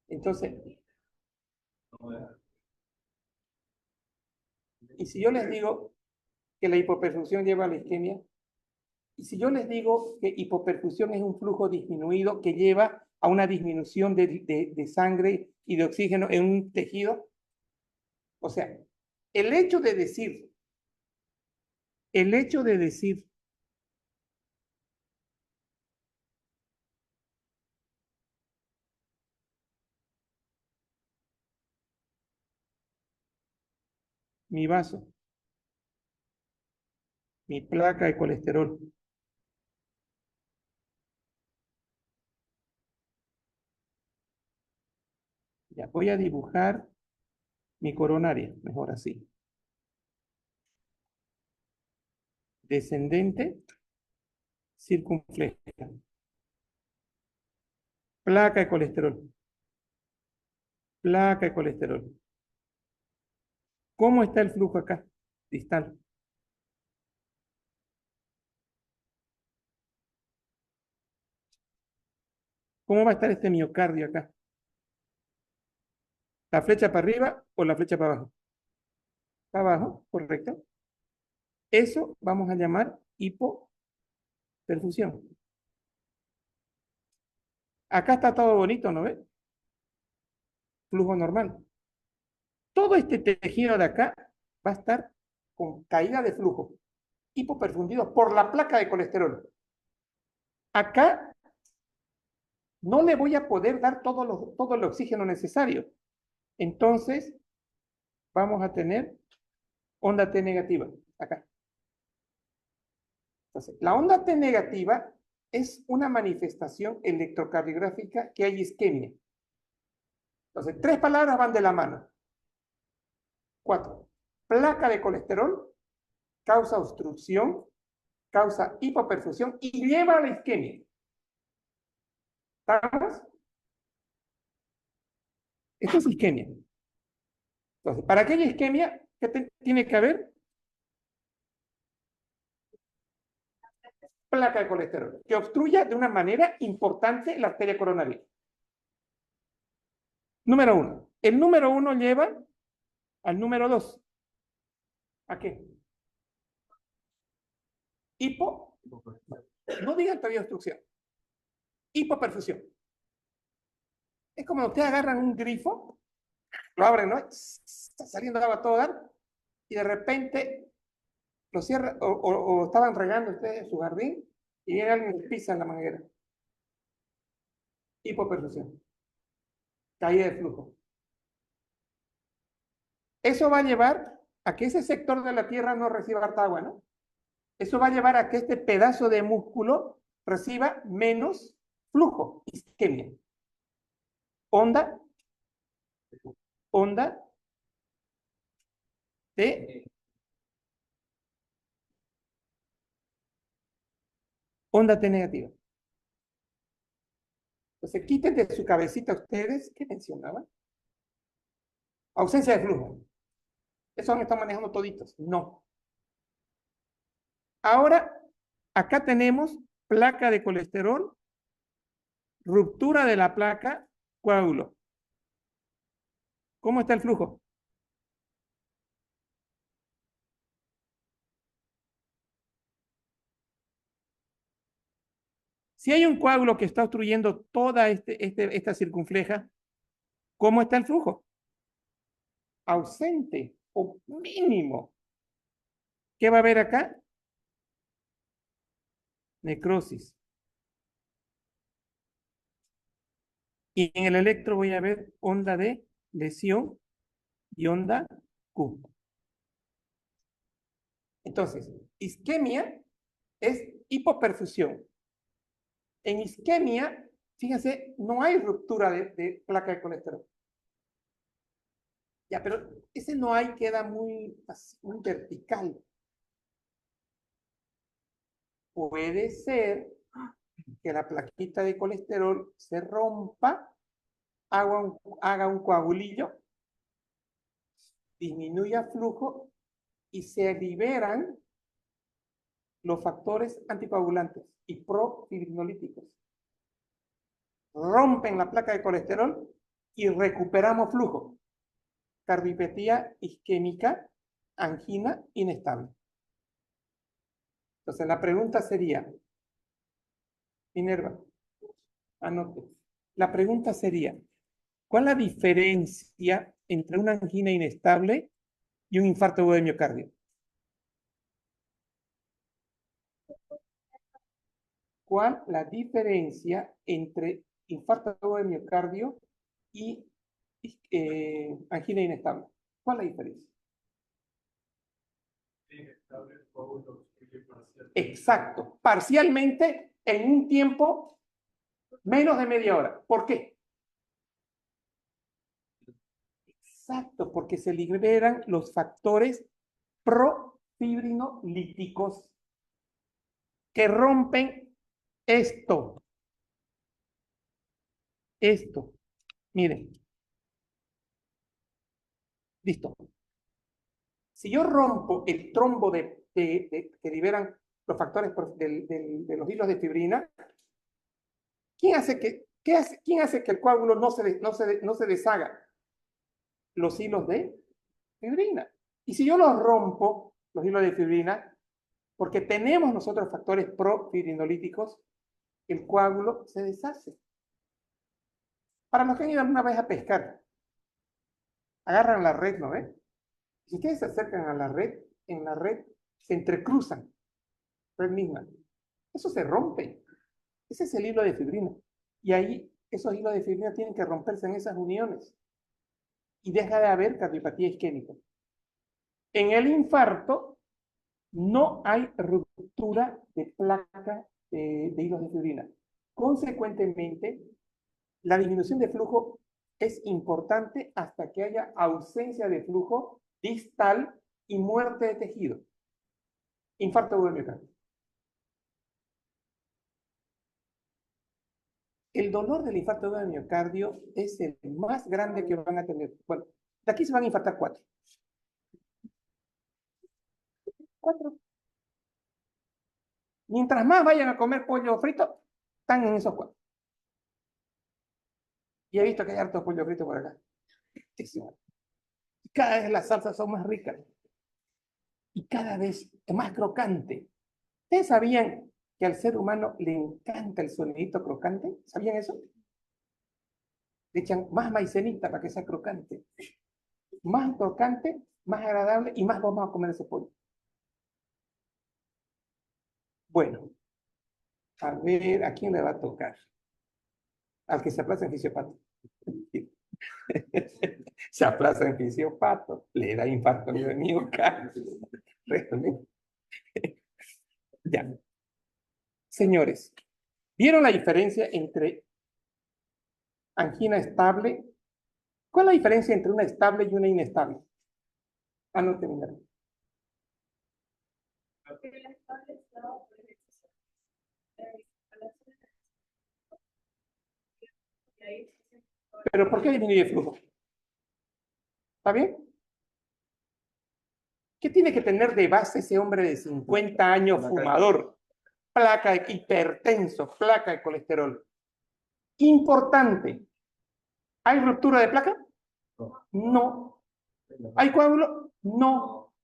Entonces, y si yo les digo que la hipoperfusión lleva a la isquemia, y si yo les digo que hipoperfusión es un flujo disminuido que lleva a una disminución de sangre y de oxígeno en un tejido, o sea, el hecho de decir, el hecho de decir mi vaso, mi placa de colesterol, ya voy a dibujar mi coronaria, mejor así. Descendente, circunfleja. Placa de colesterol. placa de colesterol. ¿Cómo está el flujo acá? Distal. ¿Cómo va a estar este miocardio acá? ¿La flecha para arriba o la flecha para abajo? Para abajo, correcto. Eso vamos a llamar hipoperfusión. Acá está todo bonito, ¿no ves? Flujo normal. Todo este tejido de acá va a estar con caída de flujo, hipoperfundido por la placa de colesterol. Acá no le voy a poder dar todo el oxígeno necesario. Entonces, vamos a tener onda T negativa, acá. Entonces, la onda T negativa es una manifestación electrocardiográfica que hay isquemia. Entonces, 3 palabras van de la mano. 4. Placa de colesterol causa obstrucción, causa hipoperfusión y lleva a la isquemia. ¿Estamos? Esto es isquemia. Entonces, para que haya isquemia, ¿qué tiene que haber? Placa de colesterol, que obstruya de una manera importante la arteria coronaria. Número 1. El número 1 lleva al número 2. ¿A qué? No digan todavía obstrucción. Hipoperfusión. Es como ustedes agarran un grifo, lo abren, ¿no? Está saliendo agua a todo dar, y de repente lo cierran, o estaban regando ustedes en su jardín, y viene alguien y pisa en la manguera. Hipoperfusión. Caída de flujo. Eso va a llevar a que ese sector de la tierra no reciba harta agua, ¿no? Eso va a llevar a que este pedazo de músculo reciba menos flujo, isquemia. Onda de onda T negativa. Entonces, quiten de su cabecita ustedes, ¿qué mencionaban? Ausencia de flujo. Eso han estado manejando toditos. No. Ahora, acá tenemos placa de colesterol, ruptura de la placa, coágulo. ¿Cómo está el flujo? Si hay un coágulo que está obstruyendo toda esta circunfleja, ¿cómo está el flujo? Ausente o mínimo. ¿Qué va a haber acá? Necrosis. Y en el electro voy a ver onda de lesión y onda Q. Entonces, isquemia es hipoperfusión. En isquemia, fíjense, no hay ruptura de placa de colesterol. Ya, pero ese no hay queda muy vertical. Puede ser que la plaquita de colesterol se rompa, haga un coagulillo, disminuya flujo y se liberan los factores anticoagulantes y profibrinolíticos. Rompen la placa de colesterol y recuperamos flujo. Cardiopatía isquémica, angina inestable. Entonces la pregunta sería, Minerva, anote. La pregunta sería, ¿cuál es la diferencia entre una angina inestable y un infarto agudo de miocardio? ¿Cuál la diferencia entre infarto agudo de miocardio y angina inestable? ¿Cuál es la diferencia? Exacto, parcialmente en un tiempo menos de media hora. ¿Por qué? Exacto, porque se liberan los factores profibrinolíticos que rompen esto. Miren, Listo. Si yo rompo el trombo que liberan los factores de los hilos de fibrina, ¿quién hace que el coágulo no se deshaga? Los hilos de fibrina. Y si yo los rompo, los hilos de fibrina, porque tenemos nosotros factores profibrinolíticos, el coágulo se deshace. Para los que han ido alguna vez a pescar, agarran la red, ¿no ven? Si ustedes se acercan a la red, en la red se entrecruzan, red misma. Eso se rompe. Ese es el hilo de fibrina. Y ahí esos hilos de fibrina tienen que romperse en esas uniones. Y deja de haber cardiopatía isquémica. En el infarto no hay ruptura de placa de hilos de fibrina. Consecuentemente, la disminución de flujo es importante hasta que haya ausencia de flujo distal y muerte de tejido. Infarto agudo de miocardio. El dolor del infarto agudo de miocardio es el más grande que van a tener. Bueno, de aquí se van a infartar 4. 4. Mientras más vayan a comer pollo frito, están en esos 4. Y he visto que hay harto pollo frito por acá. Cada vez las salsas son más ricas. Y cada vez más crocante. ¿Ustedes sabían que al ser humano le encanta el sonidito crocante? ¿Sabían eso? Le echan más maicenita para que sea crocante. Más crocante, más agradable y más vamos a comer ese pollo. Bueno, a ver, ¿a quién le va a tocar? Al que se aplaza en fisiopato. Se aplaza en fisiopato, le da infarto de miocardio. Ya. Señores, ¿vieron la diferencia entre angina estable? ¿Cuál es la diferencia entre una estable y una inestable? Ah, no terminar. Porque la estable estaba por ejercicio. Y ahí ¿Pero por qué disminuye el flujo? ¿Está bien? ¿Qué tiene que tener de base ese hombre de 50 años fumador? Placa de hipertenso, placa de colesterol. Importante. ¿Hay ruptura de placa? No. ¿Hay coágulo? No.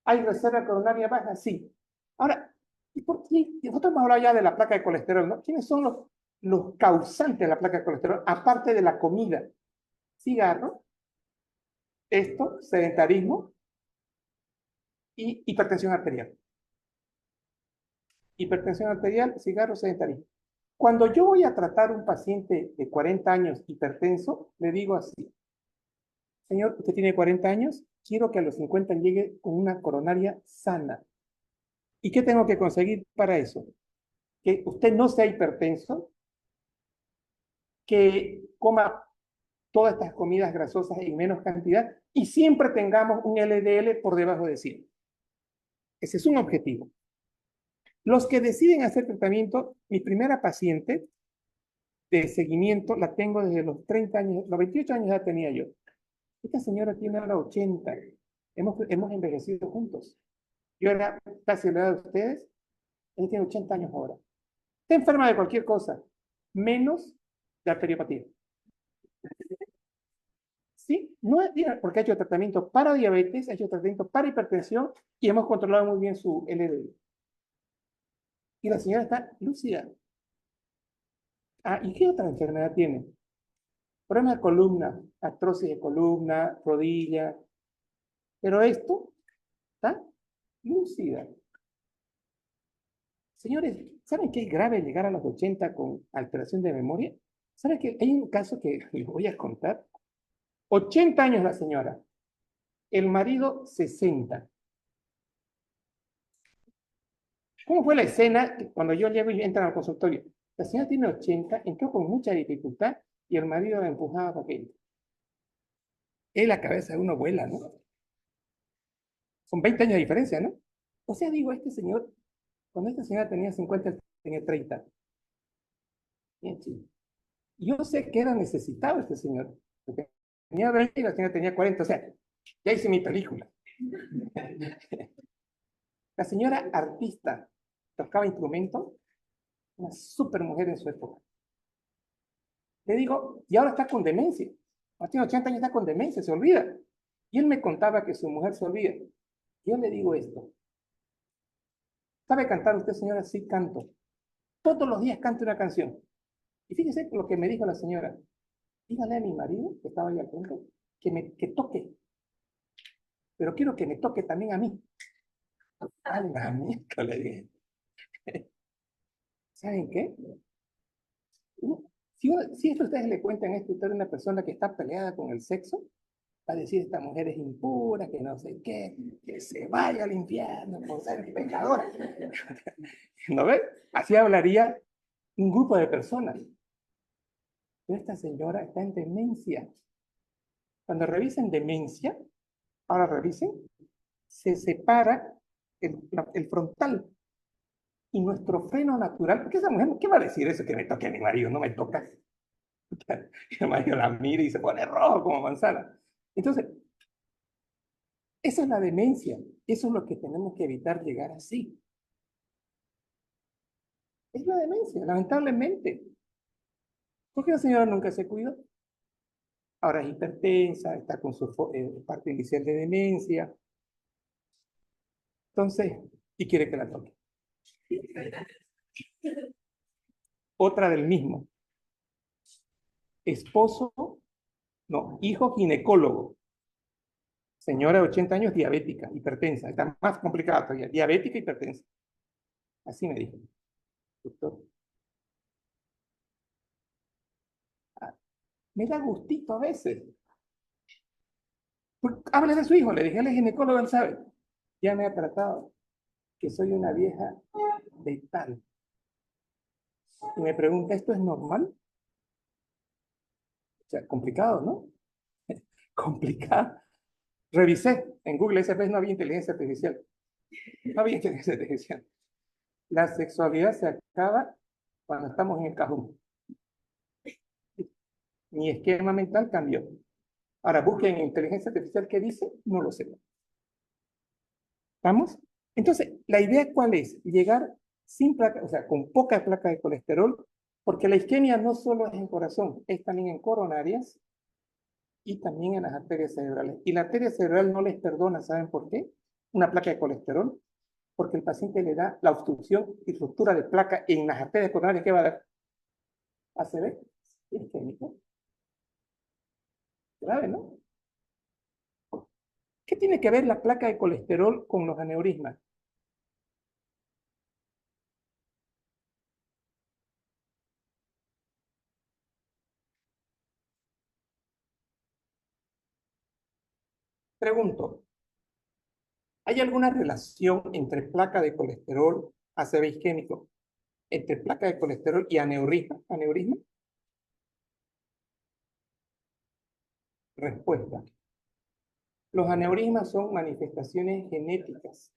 ¿Hay reserva coronaria baja? Sí. Ahora, ¿y por qué? Nosotros hemos hablado ya de la placa de colesterol, ¿no? ¿Quiénes son los causantes de la placa de colesterol? Aparte de la comida. Cigarro, esto, sedentarismo y hipertensión arterial. Hipertensión arterial, cigarro, sedentarismo. Cuando yo voy a tratar a un paciente de 40 años hipertenso, le digo así: señor, usted tiene 40 años, quiero que a los 50 llegue con una coronaria sana. ¿Y qué tengo que conseguir para eso? Que usted no sea hipertenso, que coma todas estas comidas grasosas en menos cantidad y siempre tengamos un LDL por debajo de 100. Ese es un objetivo. Los que deciden hacer tratamiento, mi primera paciente de seguimiento la tengo desde los 30 años, los 28 años ya tenía yo. Esta señora tiene ahora 80. Hemos envejecido juntos. Yo era casi la edad de ustedes, ella tiene 80 años ahora. Está enferma de cualquier cosa, menos de arteriopatía. ¿Sí? No es porque ha hecho tratamiento para diabetes, ha hecho tratamiento para hipertensión y hemos controlado muy bien su LDL. Y la señora está lúcida. Ah, ¿y qué otra enfermedad tiene? Problema de columna, artrosis de columna, rodilla. Pero esto está lúcida. Señores, ¿saben qué es grave llegar a los 80 con alteración de memoria? ¿Saben que hay un caso que les voy a contar? 80 años la señora, el marido 60. ¿Cómo fue la escena cuando yo llego y entran al consultorio? La señora tiene 80, entró con mucha dificultad y el marido la empujaba para que entre. Es la cabeza de una abuela, ¿no? Son 20 años de diferencia, ¿no? O sea, digo, este señor, cuando esta señora tenía 50, él tenía 30. Bien, chido. Yo sé que era necesitado este señor, porque tenía 20 y la señora tenía 40. O sea, Ya hice mi película. La señora artista tocaba instrumento, una super mujer en su época. Le digo, y ahora está con demencia. Tiene 80 años, está con demencia, se olvida. Y él me contaba que su mujer se olvida. Yo le digo esto. ¿Sabe cantar usted, señora? Sí, canto. Todos los días canto una canción. Y fíjese lo que me dijo la señora. Dígale a mi marido, que estaba ahí al frente, que toque. Pero quiero que me toque también a mí. A la mierda, le dije. ¿Saben qué? Si esto ustedes le cuentan esta historia a una persona que está peleada con el sexo, va a decir, esta mujer es impura, que no sé qué, que se vaya al infierno por ser pecadora. ¿No ves? Así hablaría un grupo de personas. Pero esta señora está en demencia. Cuando revisen demencia, ahora revisen, se separa el frontal y nuestro freno natural, porque esa mujer, ¿qué va a decir eso? Que me toque a mi marido, no me toca. Y el marido la mira y se pone rojo como manzana. Entonces, esa es la demencia. Eso es lo que tenemos que evitar llegar así. Es la demencia, lamentablemente. Porque la señora nunca se cuidó. Ahora es hipertensa, está con su parte inicial de demencia. Entonces, y quiere que la toque. Otra del mismo. Esposo, no, hijo ginecólogo. Señora de 80 años, diabética, hipertensa. Está más complicada todavía. Diabética, hipertensa. Así me dijo. Doctor, me da gustito a veces. Pues, hable de su hijo, le dije, él es ginecólogo, él sabe. Ya me ha tratado que soy una vieja de tal. Y me pregunta, ¿esto es normal? O sea, complicado, ¿no? Complicado. Revisé en Google, esa vez no había inteligencia artificial. No había inteligencia artificial. La sexualidad se acaba cuando estamos en el cajón. Mi esquema mental cambió. Ahora busquen en inteligencia artificial qué dice, no lo sé. ¿Estamos? Entonces, la idea cuál es? Llegar sin placa, o sea, con poca placa de colesterol, porque la isquemia no solo es en corazón, es también en coronarias y también en las arterias cerebrales. Y la arteria cerebral no les perdona, ¿saben por qué? Una placa de colesterol, porque el paciente le da la obstrucción y ruptura de placa en las arterias coronarias. ¿Qué va a dar? ACV, isquémico. Grave, ¿no? ¿Qué tiene que ver la placa de colesterol con los aneurismas? Pregunto, ¿hay alguna relación entre placa de colesterol, ACV isquémico, entre placa de colesterol y aneurisma? ¿Aneurisma? Respuesta. Los aneurismas son manifestaciones genéticas.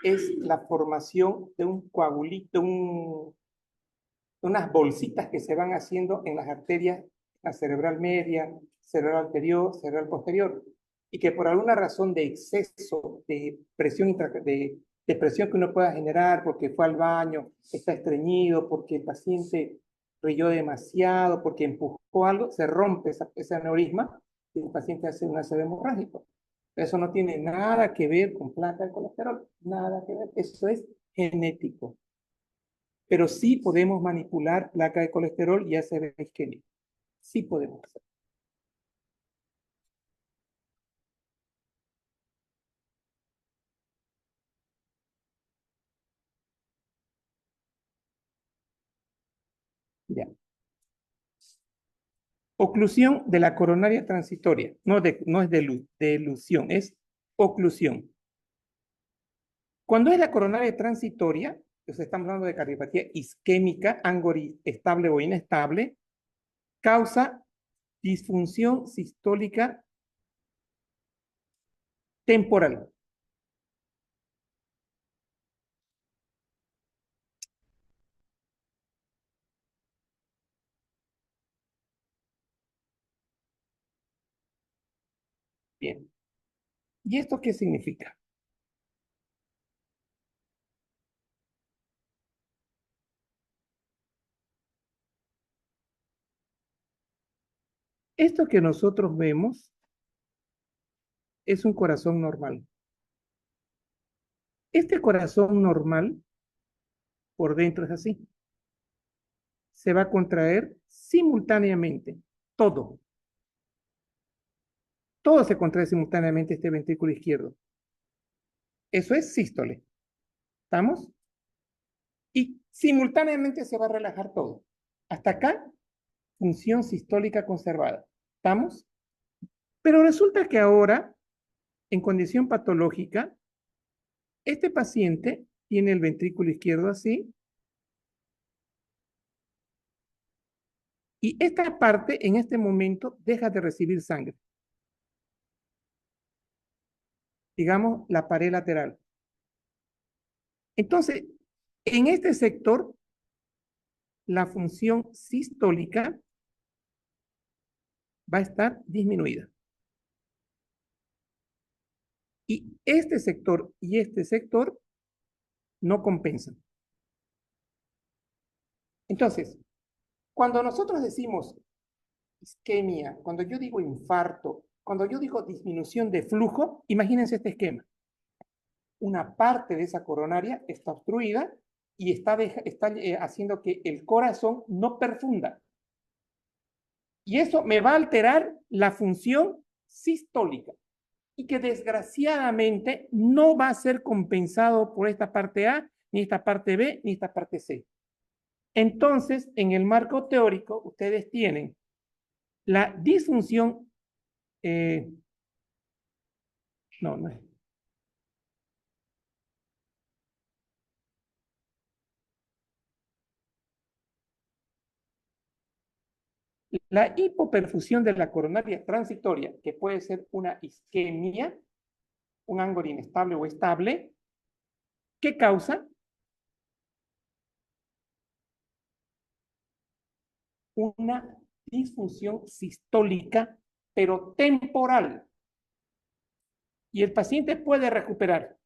Es la formación de un coagulito, unas bolsitas que se van haciendo en las arterias, la cerebral media, cerebral anterior, cerebral posterior, y que por alguna razón de exceso de presión, de presión que uno pueda generar, porque fue al baño, está estreñido, porque el paciente rió demasiado, porque empujó algo, se rompe ese aneurisma y el paciente hace un ACV hemorrágico. Eso no tiene nada que ver con placa de colesterol, nada que ver, eso es genético, pero sí podemos manipular placa de colesterol y ACV isquémico. Sí podemos hacer. Ya. Oclusión de la coronaria transitoria. No es delusión, es oclusión. Cuando es la coronaria transitoria, pues estamos hablando de cardiopatía isquémica, estable o inestable, causa disfunción sistólica temporal. Bien. ¿Y esto qué significa? Esto que nosotros vemos es un corazón normal. Este corazón normal por dentro es así. Se va a contraer simultáneamente, todo. Todo se contrae simultáneamente este ventrículo izquierdo. Eso es sístole. ¿Estamos? Y simultáneamente se va a relajar todo. Hasta acá, función sistólica conservada. ¿Estamos? Pero resulta que ahora, en condición patológica, este paciente tiene el ventrículo izquierdo así, y esta parte en este momento deja de recibir sangre. Digamos, la pared lateral. Entonces, en este sector, la función sistólica va a estar disminuida. Y este sector no compensan. Entonces, cuando nosotros decimos isquemia, cuando yo digo infarto, cuando yo digo disminución de flujo, imagínense este esquema. Una parte de esa coronaria está obstruida y está haciendo que el corazón no perfunda. Y eso me va a alterar la función sistólica y que desgraciadamente no va a ser compensado por esta parte A, ni esta parte B, ni esta parte C. Entonces, en el marco teórico, ustedes tienen la disfunción, no es. La hipoperfusión de la coronaria transitoria, que puede ser una isquemia, un ángulo inestable o estable, ¿qué causa? Una disfunción sistólica, pero temporal. Y el paciente puede recuperar.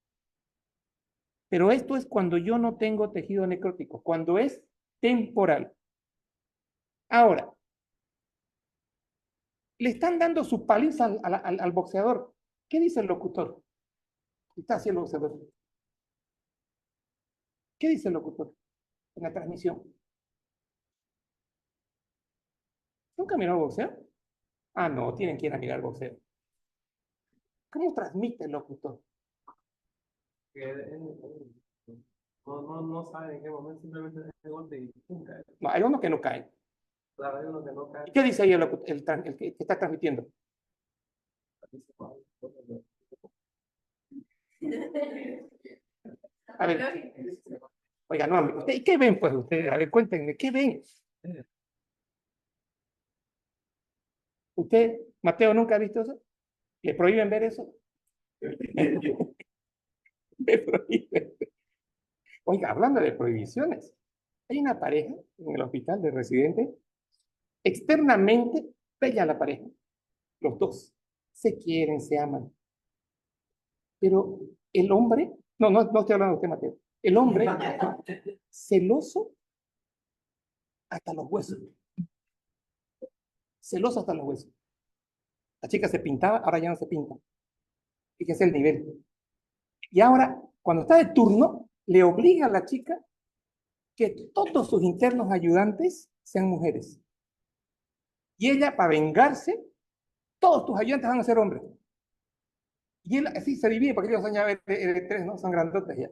Pero esto es cuando yo no tengo tejido necrótico, cuando es temporal. Ahora, le están dando su paliza al boxeador. ¿Qué dice el locutor? ¿Qué está haciendo el boxeador? ¿Qué dice el locutor en la transmisión? ¿Nunca miró boxeo? Ah, no, tienen que ir a mirar boxeo. ¿Cómo transmite el locutor? No sabe en qué momento simplemente de golpe y pum, cae. No, hay uno que no cae. Claro, hay uno que no cae. ¿Qué dice ahí el que está transmitiendo? A ver, oiga, no, ¿y qué ven pues ustedes? A ver, cuéntenme, ¿qué ven? ¿Usted, Mateo, nunca ha visto eso? ¿Le prohíben ver eso? Le prohíben. Oiga, hablando de prohibiciones, hay una pareja en el hospital de residentes, externamente bella la pareja, los dos, se quieren, se aman, pero el hombre, no estoy hablando de usted, Mateo, el hombre celoso hasta los huesos, celoso hasta los huesos. La chica se pintaba, ahora ya no se pinta. Fíjese el nivel. Y ahora, cuando está de turno, le obliga a la chica que todos sus internos ayudantes sean mujeres. Y ella, para vengarse, todos tus ayudantes van a ser hombres. Y él así se divide, porque ellos son ya tres, ¿no? Son grandotes ya.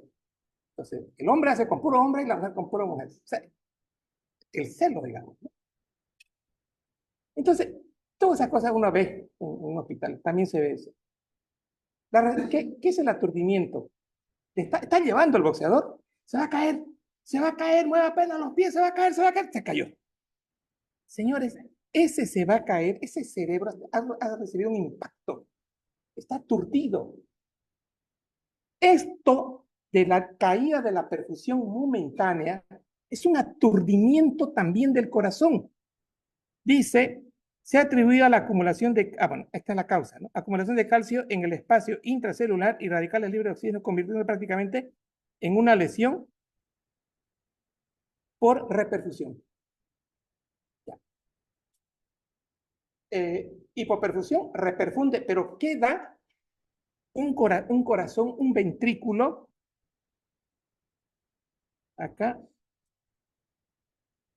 Entonces, el hombre hace con puro hombre y la mujer con puro mujer. O sea, el celo, digamos, ¿no? Entonces, todas esas cosas uno ve en un hospital, también se ve eso. ¿Qué es el aturdimiento? Está llevando el boxeador, se va a caer, mueve apenas los pies, se va a caer, se cayó. Señores, ese se va a caer, ese cerebro ha recibido un impacto, está aturdido. Esto de la caída de la perfusión momentánea es un aturdimiento también del corazón. Dice Se ha atribuido a la acumulación de, bueno, esta es la causa, ¿no? Acumulación de calcio en el espacio intracelular y radicales libres de oxígeno, convirtiendo prácticamente en una lesión por reperfusión. Ya. Hipoperfusión, reperfunde, pero queda un corazón, un ventrículo, acá,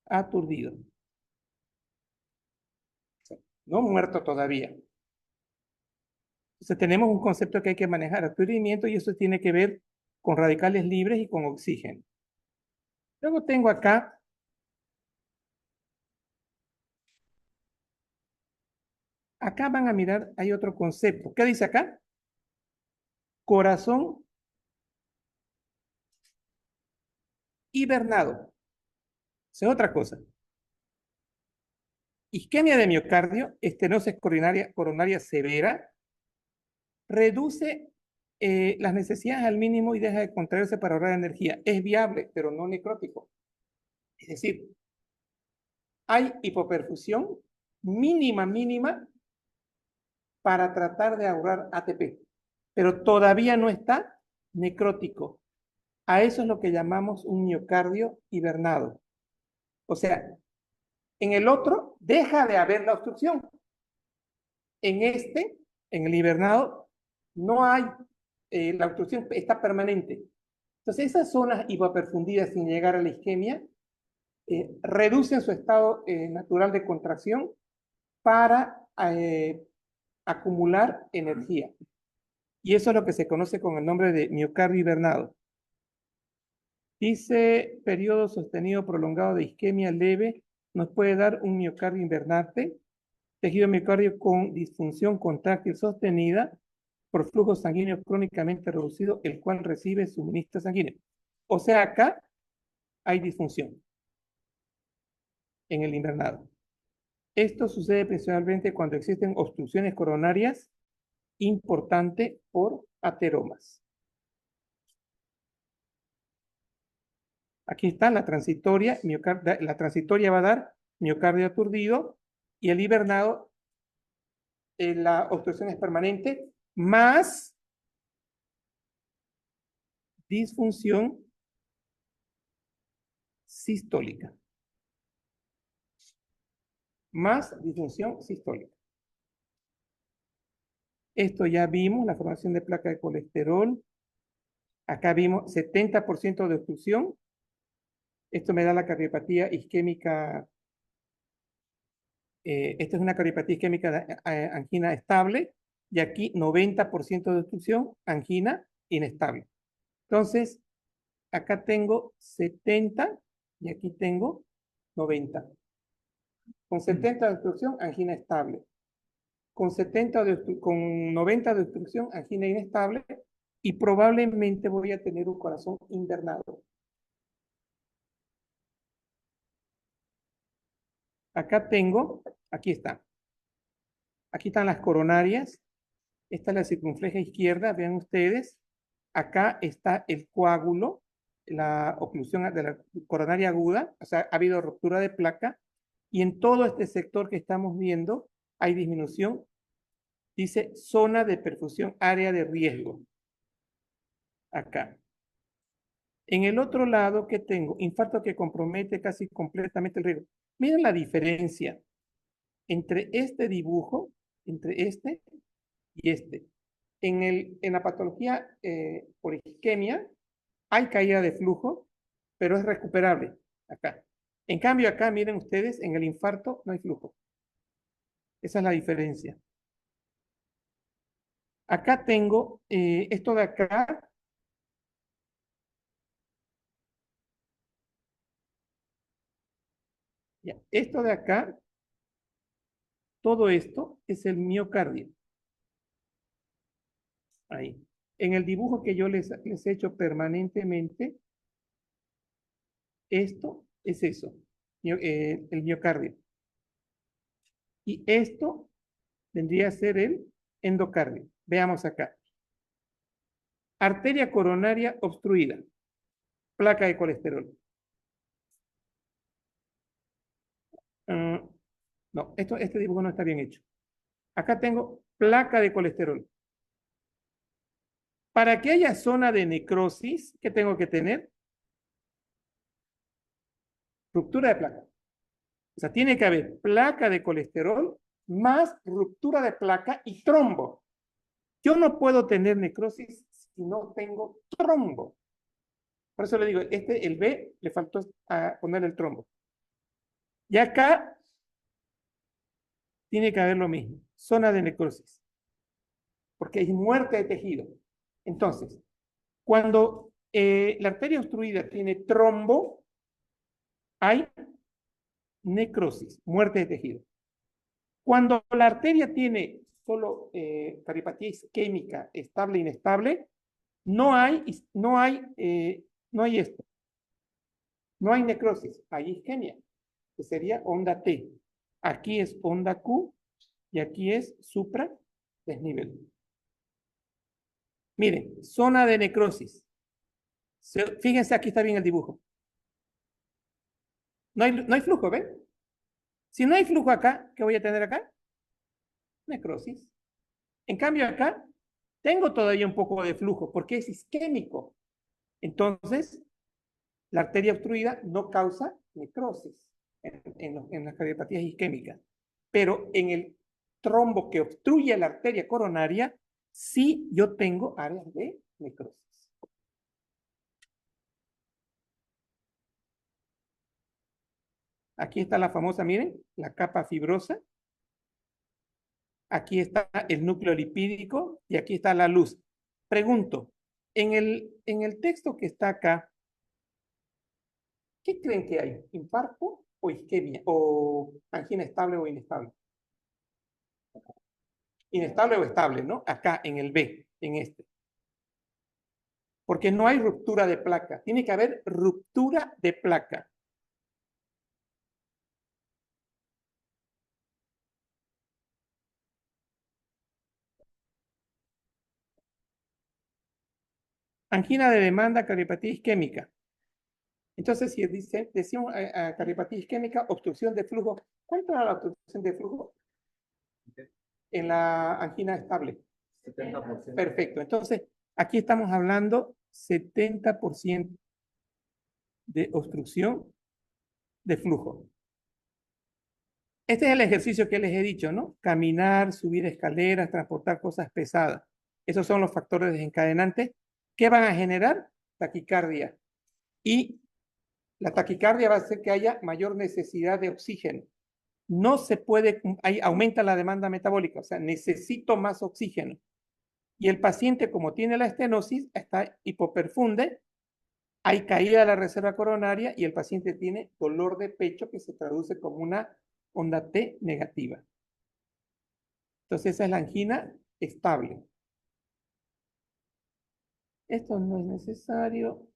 aturdido. No muerto todavía. Entonces tenemos un concepto que hay que manejar, aturdimiento, y eso tiene que ver con radicales libres y con oxígeno. Luego tengo acá van a mirar, hay otro concepto. ¿Qué dice acá? Corazón hibernado. Esa es otra cosa. Isquemia de miocardio, estenosis coronaria severa, reduce las necesidades al mínimo y deja de contraerse para ahorrar energía. Es viable, pero no necrótico. Es decir, hay hipoperfusión mínima para tratar de ahorrar ATP, pero todavía no está necrótico. A eso es lo que llamamos un miocardio hibernado. O sea, en el otro deja de haber la obstrucción. En este, en el hibernado, no hay, la obstrucción está permanente. Entonces, esas zonas hipoperfundidas sin llegar a la isquemia reducen su estado natural de contracción para acumular energía. Y eso es lo que se conoce con el nombre de miocardio hibernado. Dice, periodo sostenido prolongado de isquemia leve nos puede dar un miocardio invernante, tejido miocardio con disfunción contráctil sostenida por flujo sanguíneo crónicamente reducido, el cual recibe suministro sanguíneo. O sea, acá hay disfunción en el invernado. Esto sucede principalmente cuando existen obstrucciones coronarias importantes por ateromas. Aquí está la transitoria, la transitoria va a dar miocardio aturdido y el hibernado, la obstrucción es permanente, más disfunción sistólica. Más disfunción sistólica. Esto ya vimos, la formación de placa de colesterol. Acá vimos 70% de obstrucción. Esto me da la cardiopatía isquémica. Esta es una cardiopatía isquémica de angina estable. Y aquí 90% de obstrucción, angina inestable. Entonces, acá tengo 70 y aquí tengo 90. Con 70 de obstrucción, angina estable. Con 90 de obstrucción, angina inestable, y probablemente voy a tener un corazón invernado. Acá tengo, aquí está. Aquí están las coronarias. Esta es la circunfleja izquierda, vean ustedes. Acá está el coágulo, la oclusión de la coronaria aguda, o sea, ha habido ruptura de placa, y en todo este sector que estamos viendo hay disminución. Dice zona de perfusión, área de riesgo. Acá. En el otro lado, ¿qué tengo? Infarto que compromete casi completamente el riesgo. Miren la diferencia entre este dibujo, entre este y este. En la patología por isquemia hay caída de flujo, pero es recuperable acá. En cambio, acá, miren ustedes, en el infarto no hay flujo. Esa es la diferencia. Acá tengo esto de acá. Ya, esto de acá, todo esto es el miocardio. Ahí. En el dibujo que yo les he hecho permanentemente, esto es eso, el miocardio. Y esto vendría a ser el endocardio. Veamos acá. Arteria coronaria obstruida. Placa de colesterol. No, este dibujo no está bien hecho. Acá tengo placa de colesterol. Para que haya zona de necrosis, ¿qué tengo que tener? Ruptura de placa. O sea, tiene que haber placa de colesterol más ruptura de placa y trombo. Yo no puedo tener necrosis si no tengo trombo. Por eso le digo, el B, le faltó poner el trombo. Y acá tiene que haber lo mismo, zona de necrosis, porque hay muerte de tejido. Entonces, cuando la arteria obstruida tiene trombo, hay necrosis, muerte de tejido. Cuando la arteria tiene solo cardiopatía isquémica estable e inestable, no hay esto, no hay necrosis, hay isquemia, que sería onda T. Aquí es onda Q y aquí es supra desnivel. Miren, zona de necrosis. Fíjense, aquí está bien el dibujo. No hay flujo, ¿ven? Si no hay flujo acá, ¿qué voy a tener acá? Necrosis. En cambio acá, tengo todavía un poco de flujo porque es isquémico. Entonces, la arteria obstruida no causa necrosis en las cardiopatías isquémicas. Pero en el trombo que obstruye la arteria coronaria, sí yo tengo áreas de necrosis. Aquí está la famosa, miren, la capa fibrosa. Aquí está el núcleo lipídico y aquí está la luz. Pregunto, en el texto que está acá, ¿qué creen que hay? ¿Infarto o isquemia? ¿O angina estable o inestable? Inestable o estable, ¿no? Acá en el B, en este. Porque no hay ruptura de placa. Tiene que haber ruptura de placa. Angina de demanda, cardiopatía isquémica. Entonces, si decimos cardiopatía isquémica, obstrucción de flujo, ¿cuánto era la obstrucción de flujo? En la angina estable. 70%. Perfecto. Entonces, aquí estamos hablando 70% de obstrucción de flujo. Este es el ejercicio que les he dicho, ¿no? Caminar, subir escaleras, transportar cosas pesadas. Esos son los factores desencadenantes que van a generar taquicardia. Y la taquicardia va a hacer que haya mayor necesidad de oxígeno. No se puede, ahí aumenta la demanda metabólica, o sea, necesito más oxígeno. Y el paciente, como tiene la estenosis, está hipoperfunde, hay caída de la reserva coronaria y el paciente tiene dolor de pecho que se traduce como una onda T negativa. Entonces esa es la angina estable. Esto no es necesario.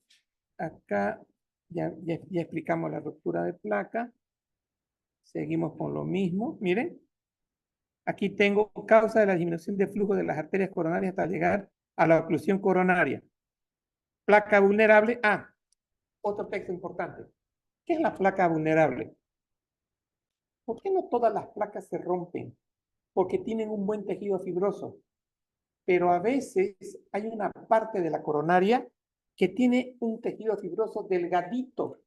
Acá ya explicamos la ruptura de placa. Seguimos con lo mismo. Miren, aquí tengo causa de la disminución de flujo de las arterias coronarias hasta llegar a la oclusión coronaria. Placa vulnerable. Otro texto importante. ¿Qué es la placa vulnerable? ¿Por qué no todas las placas se rompen? Porque tienen un buen tejido fibroso. Pero a veces hay una parte de la coronaria que tiene un tejido fibroso delgadito.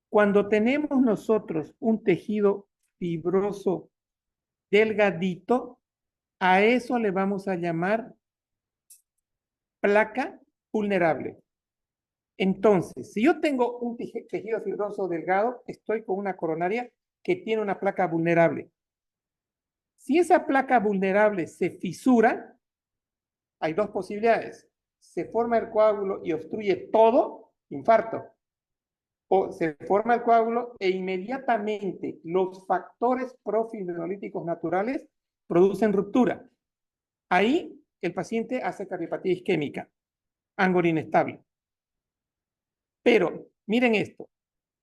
Cuando tenemos nosotros un tejido fibroso delgadito, a eso le vamos a llamar placa vulnerable. Entonces, si yo tengo un tejido fibroso delgado, estoy con una coronaria que tiene una placa vulnerable. Si esa placa vulnerable se fisura, hay dos posibilidades. Se forma el coágulo y obstruye todo, infarto. O se forma el coágulo e inmediatamente los factores profibrolíticos naturales producen ruptura. Ahí el paciente hace cardiopatía isquémica, ángulo inestable. Pero miren esto,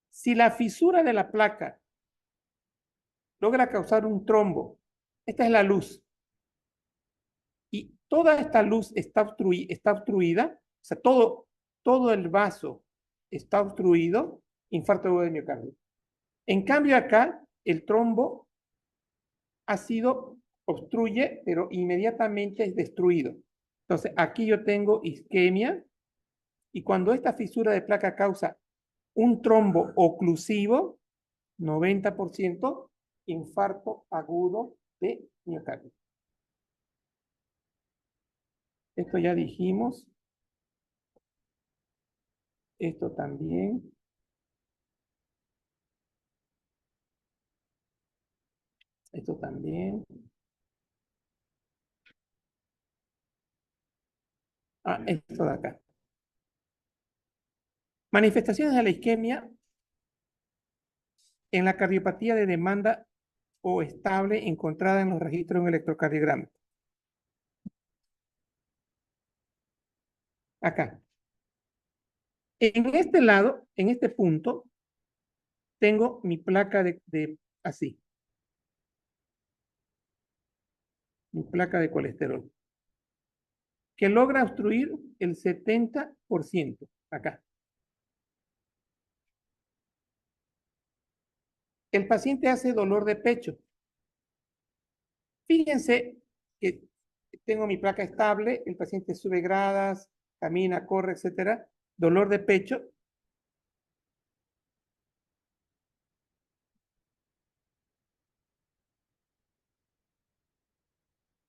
si la fisura de la placa logra causar un trombo, esta es la luz, y toda esta luz está obstruida, o sea, todo el vaso está obstruido, infarto agudo de miocardio. En cambio acá, el trombo ácido obstruye, pero inmediatamente es destruido. Entonces, aquí yo tengo isquemia, y cuando esta fisura de placa causa un trombo oclusivo, 90% infarto agudo de miocardio. Esto ya dijimos. Esto también. Esto también. Ah, esto de acá. Manifestaciones de la isquemia en la cardiopatía de demanda o estable encontrada en los registros en electrocardiograma. Acá. En este lado, en este punto, tengo mi placa así. Mi placa de colesterol, que logra obstruir el 70%. Acá. El paciente hace dolor de pecho. Fíjense que tengo mi placa estable, el paciente sube gradas, camina, corre, etcétera. Dolor de pecho.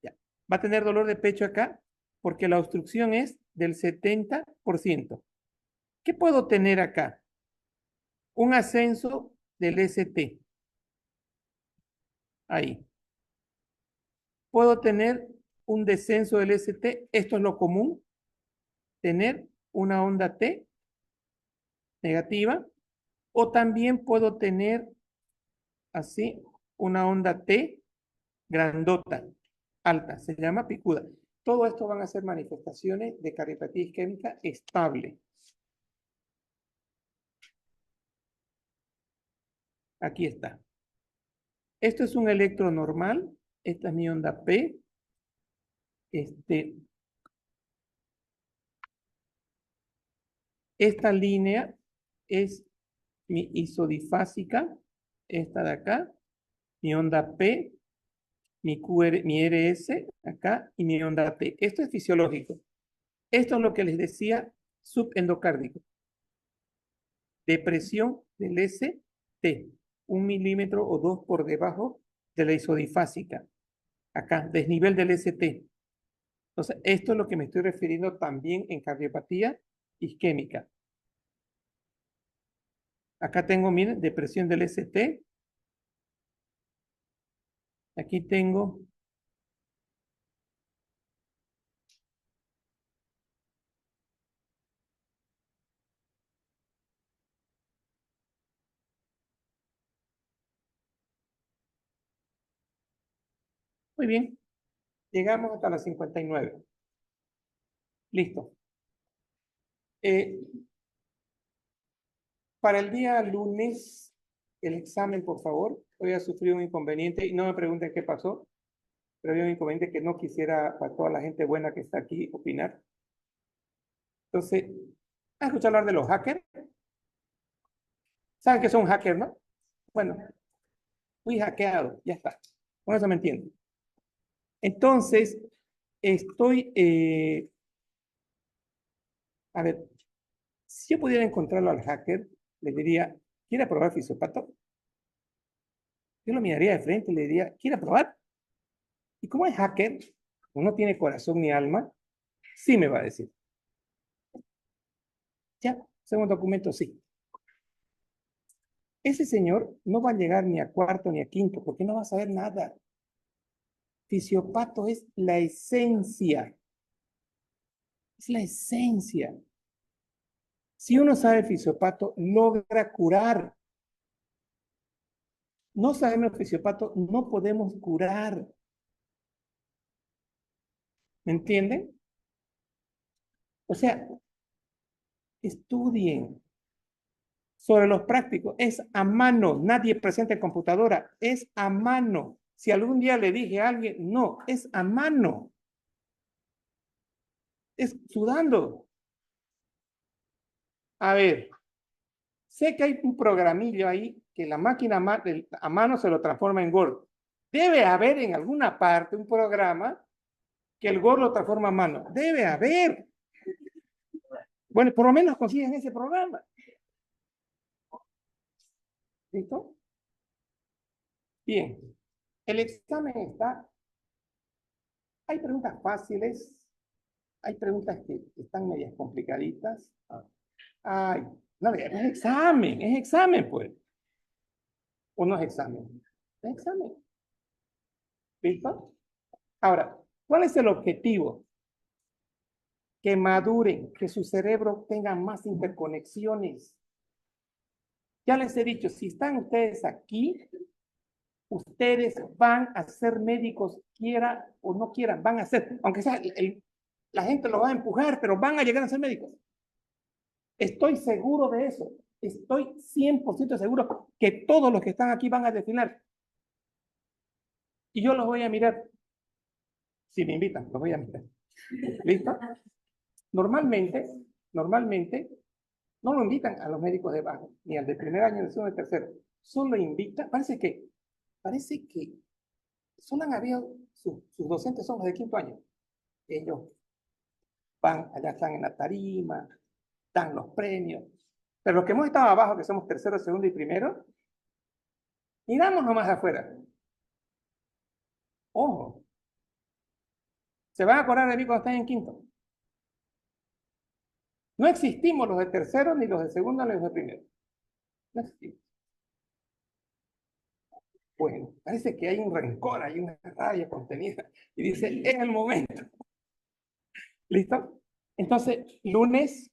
Ya. Va a tener dolor de pecho acá porque la obstrucción es del 70%. ¿Qué puedo tener acá? Un ascenso del ST. Ahí. Puedo tener un descenso del ST. Esto es lo común. Tener una onda T negativa. O también puedo tener así una onda T grandota, alta. Se llama picuda. Todo esto van a ser manifestaciones de cardiopatía isquémica estable. Aquí está. Esto es un electro normal. Esta es mi onda P. Esta línea es mi isodifásica. Esta de acá. Mi onda P. Mi RS acá. Y mi onda T. Esto es fisiológico. Esto es lo que les decía subendocárdico. Depresión del ST. 1 milímetro o 2 por debajo de la isodifásica. Acá, desnivel del ST. Entonces, esto es lo que me estoy refiriendo también en cardiopatía isquémica. Acá tengo, miren, depresión del ST. Aquí tengo muy bien. Llegamos hasta las 59. Listo. Para el día lunes, el examen, por favor. Hoy ha sufrido un inconveniente y no me pregunten qué pasó, pero había un inconveniente que no quisiera para toda la gente buena que está aquí opinar. Entonces, ¿has escuchado hablar de los hackers? ¿Saben qué son hackers, no? Bueno, fui hackeado, ya está. Con eso me entiendo. Entonces, a ver, si yo pudiera encontrarlo al hacker, le diría, ¿quiere probar fisiopato? Yo lo miraría de frente y le diría, ¿quiere probar? Y como es hacker, no tiene corazón ni alma, sí me va a decir. Ya, segundo documento, sí. Ese señor no va a llegar ni a cuarto ni a quinto, porque no va a saber nada. Fisiopato es la esencia. Es la esencia. Si uno sabe fisiopato, logra curar. No sabemos fisiopato, no podemos curar. ¿Me entienden? O sea, estudien sobre los prácticos. Es a mano. Nadie presenta en computadora. Es a mano. Si algún día le dije a alguien, no, es a mano. Es sudando. A ver, sé que hay un programillo ahí que la máquina a mano se lo transforma en Word. Debe haber en alguna parte un programa que el Word lo transforma a mano. Debe haber. Bueno, por lo menos consiguen ese programa. ¿Listo? Bien. El examen está. Hay preguntas fáciles. Hay preguntas que están medias complicaditas. Ay, no, es examen, pues. ¿O no es examen? Es examen. ¿Listo? Ahora, ¿cuál es el objetivo? Que maduren, que su cerebro tenga más interconexiones. Ya les he dicho, si están ustedes aquí, ustedes van a ser médicos, quiera o no quieran, van a ser, aunque sea la gente lo va a empujar, pero van a llegar a ser médicos. Estoy seguro de eso. Estoy 100% seguro que todos los que están aquí van a desfilar. Y yo los voy a mirar. Si me invitan, los voy a mirar. ¿Listo? Normalmente, no lo invitan a los médicos de bajo, ni al de primer año, ni al segundo, ni al tercero. Solo invitan, parece que solo han habido, sus docentes son los de quinto año. Ellos van, allá están en la tarima, dan los premios. Pero los que hemos estado abajo, que somos tercero, segundo y primero, miramos nomás afuera. Ojo, se van a acordar de mí cuando estén en quinto. No existimos los de tercero, ni los de segundo, ni los de primero. No existimos. Bueno, parece que hay un rencor, hay una rabia contenida. Y dice, es el momento. ¿Listo? Entonces, lunes,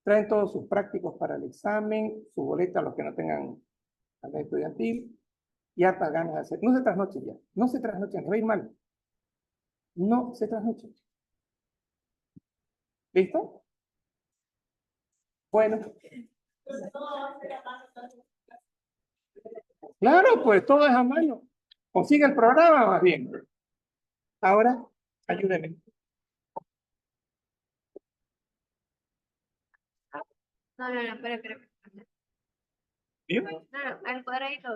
traen todos sus prácticos para el examen, su boleta, los que no tengan carnet estudiantil, y hartas ganas de hacer. No se trasnochen ya. No se trasnochen, se va a ir mal. No se trasnochen. ¿Listo? Bueno, claro, pues todo es a mano. Consigue el programa más bien. Ahora, ayúdenme. No, espera. ¿Bien? No, al cuadradito.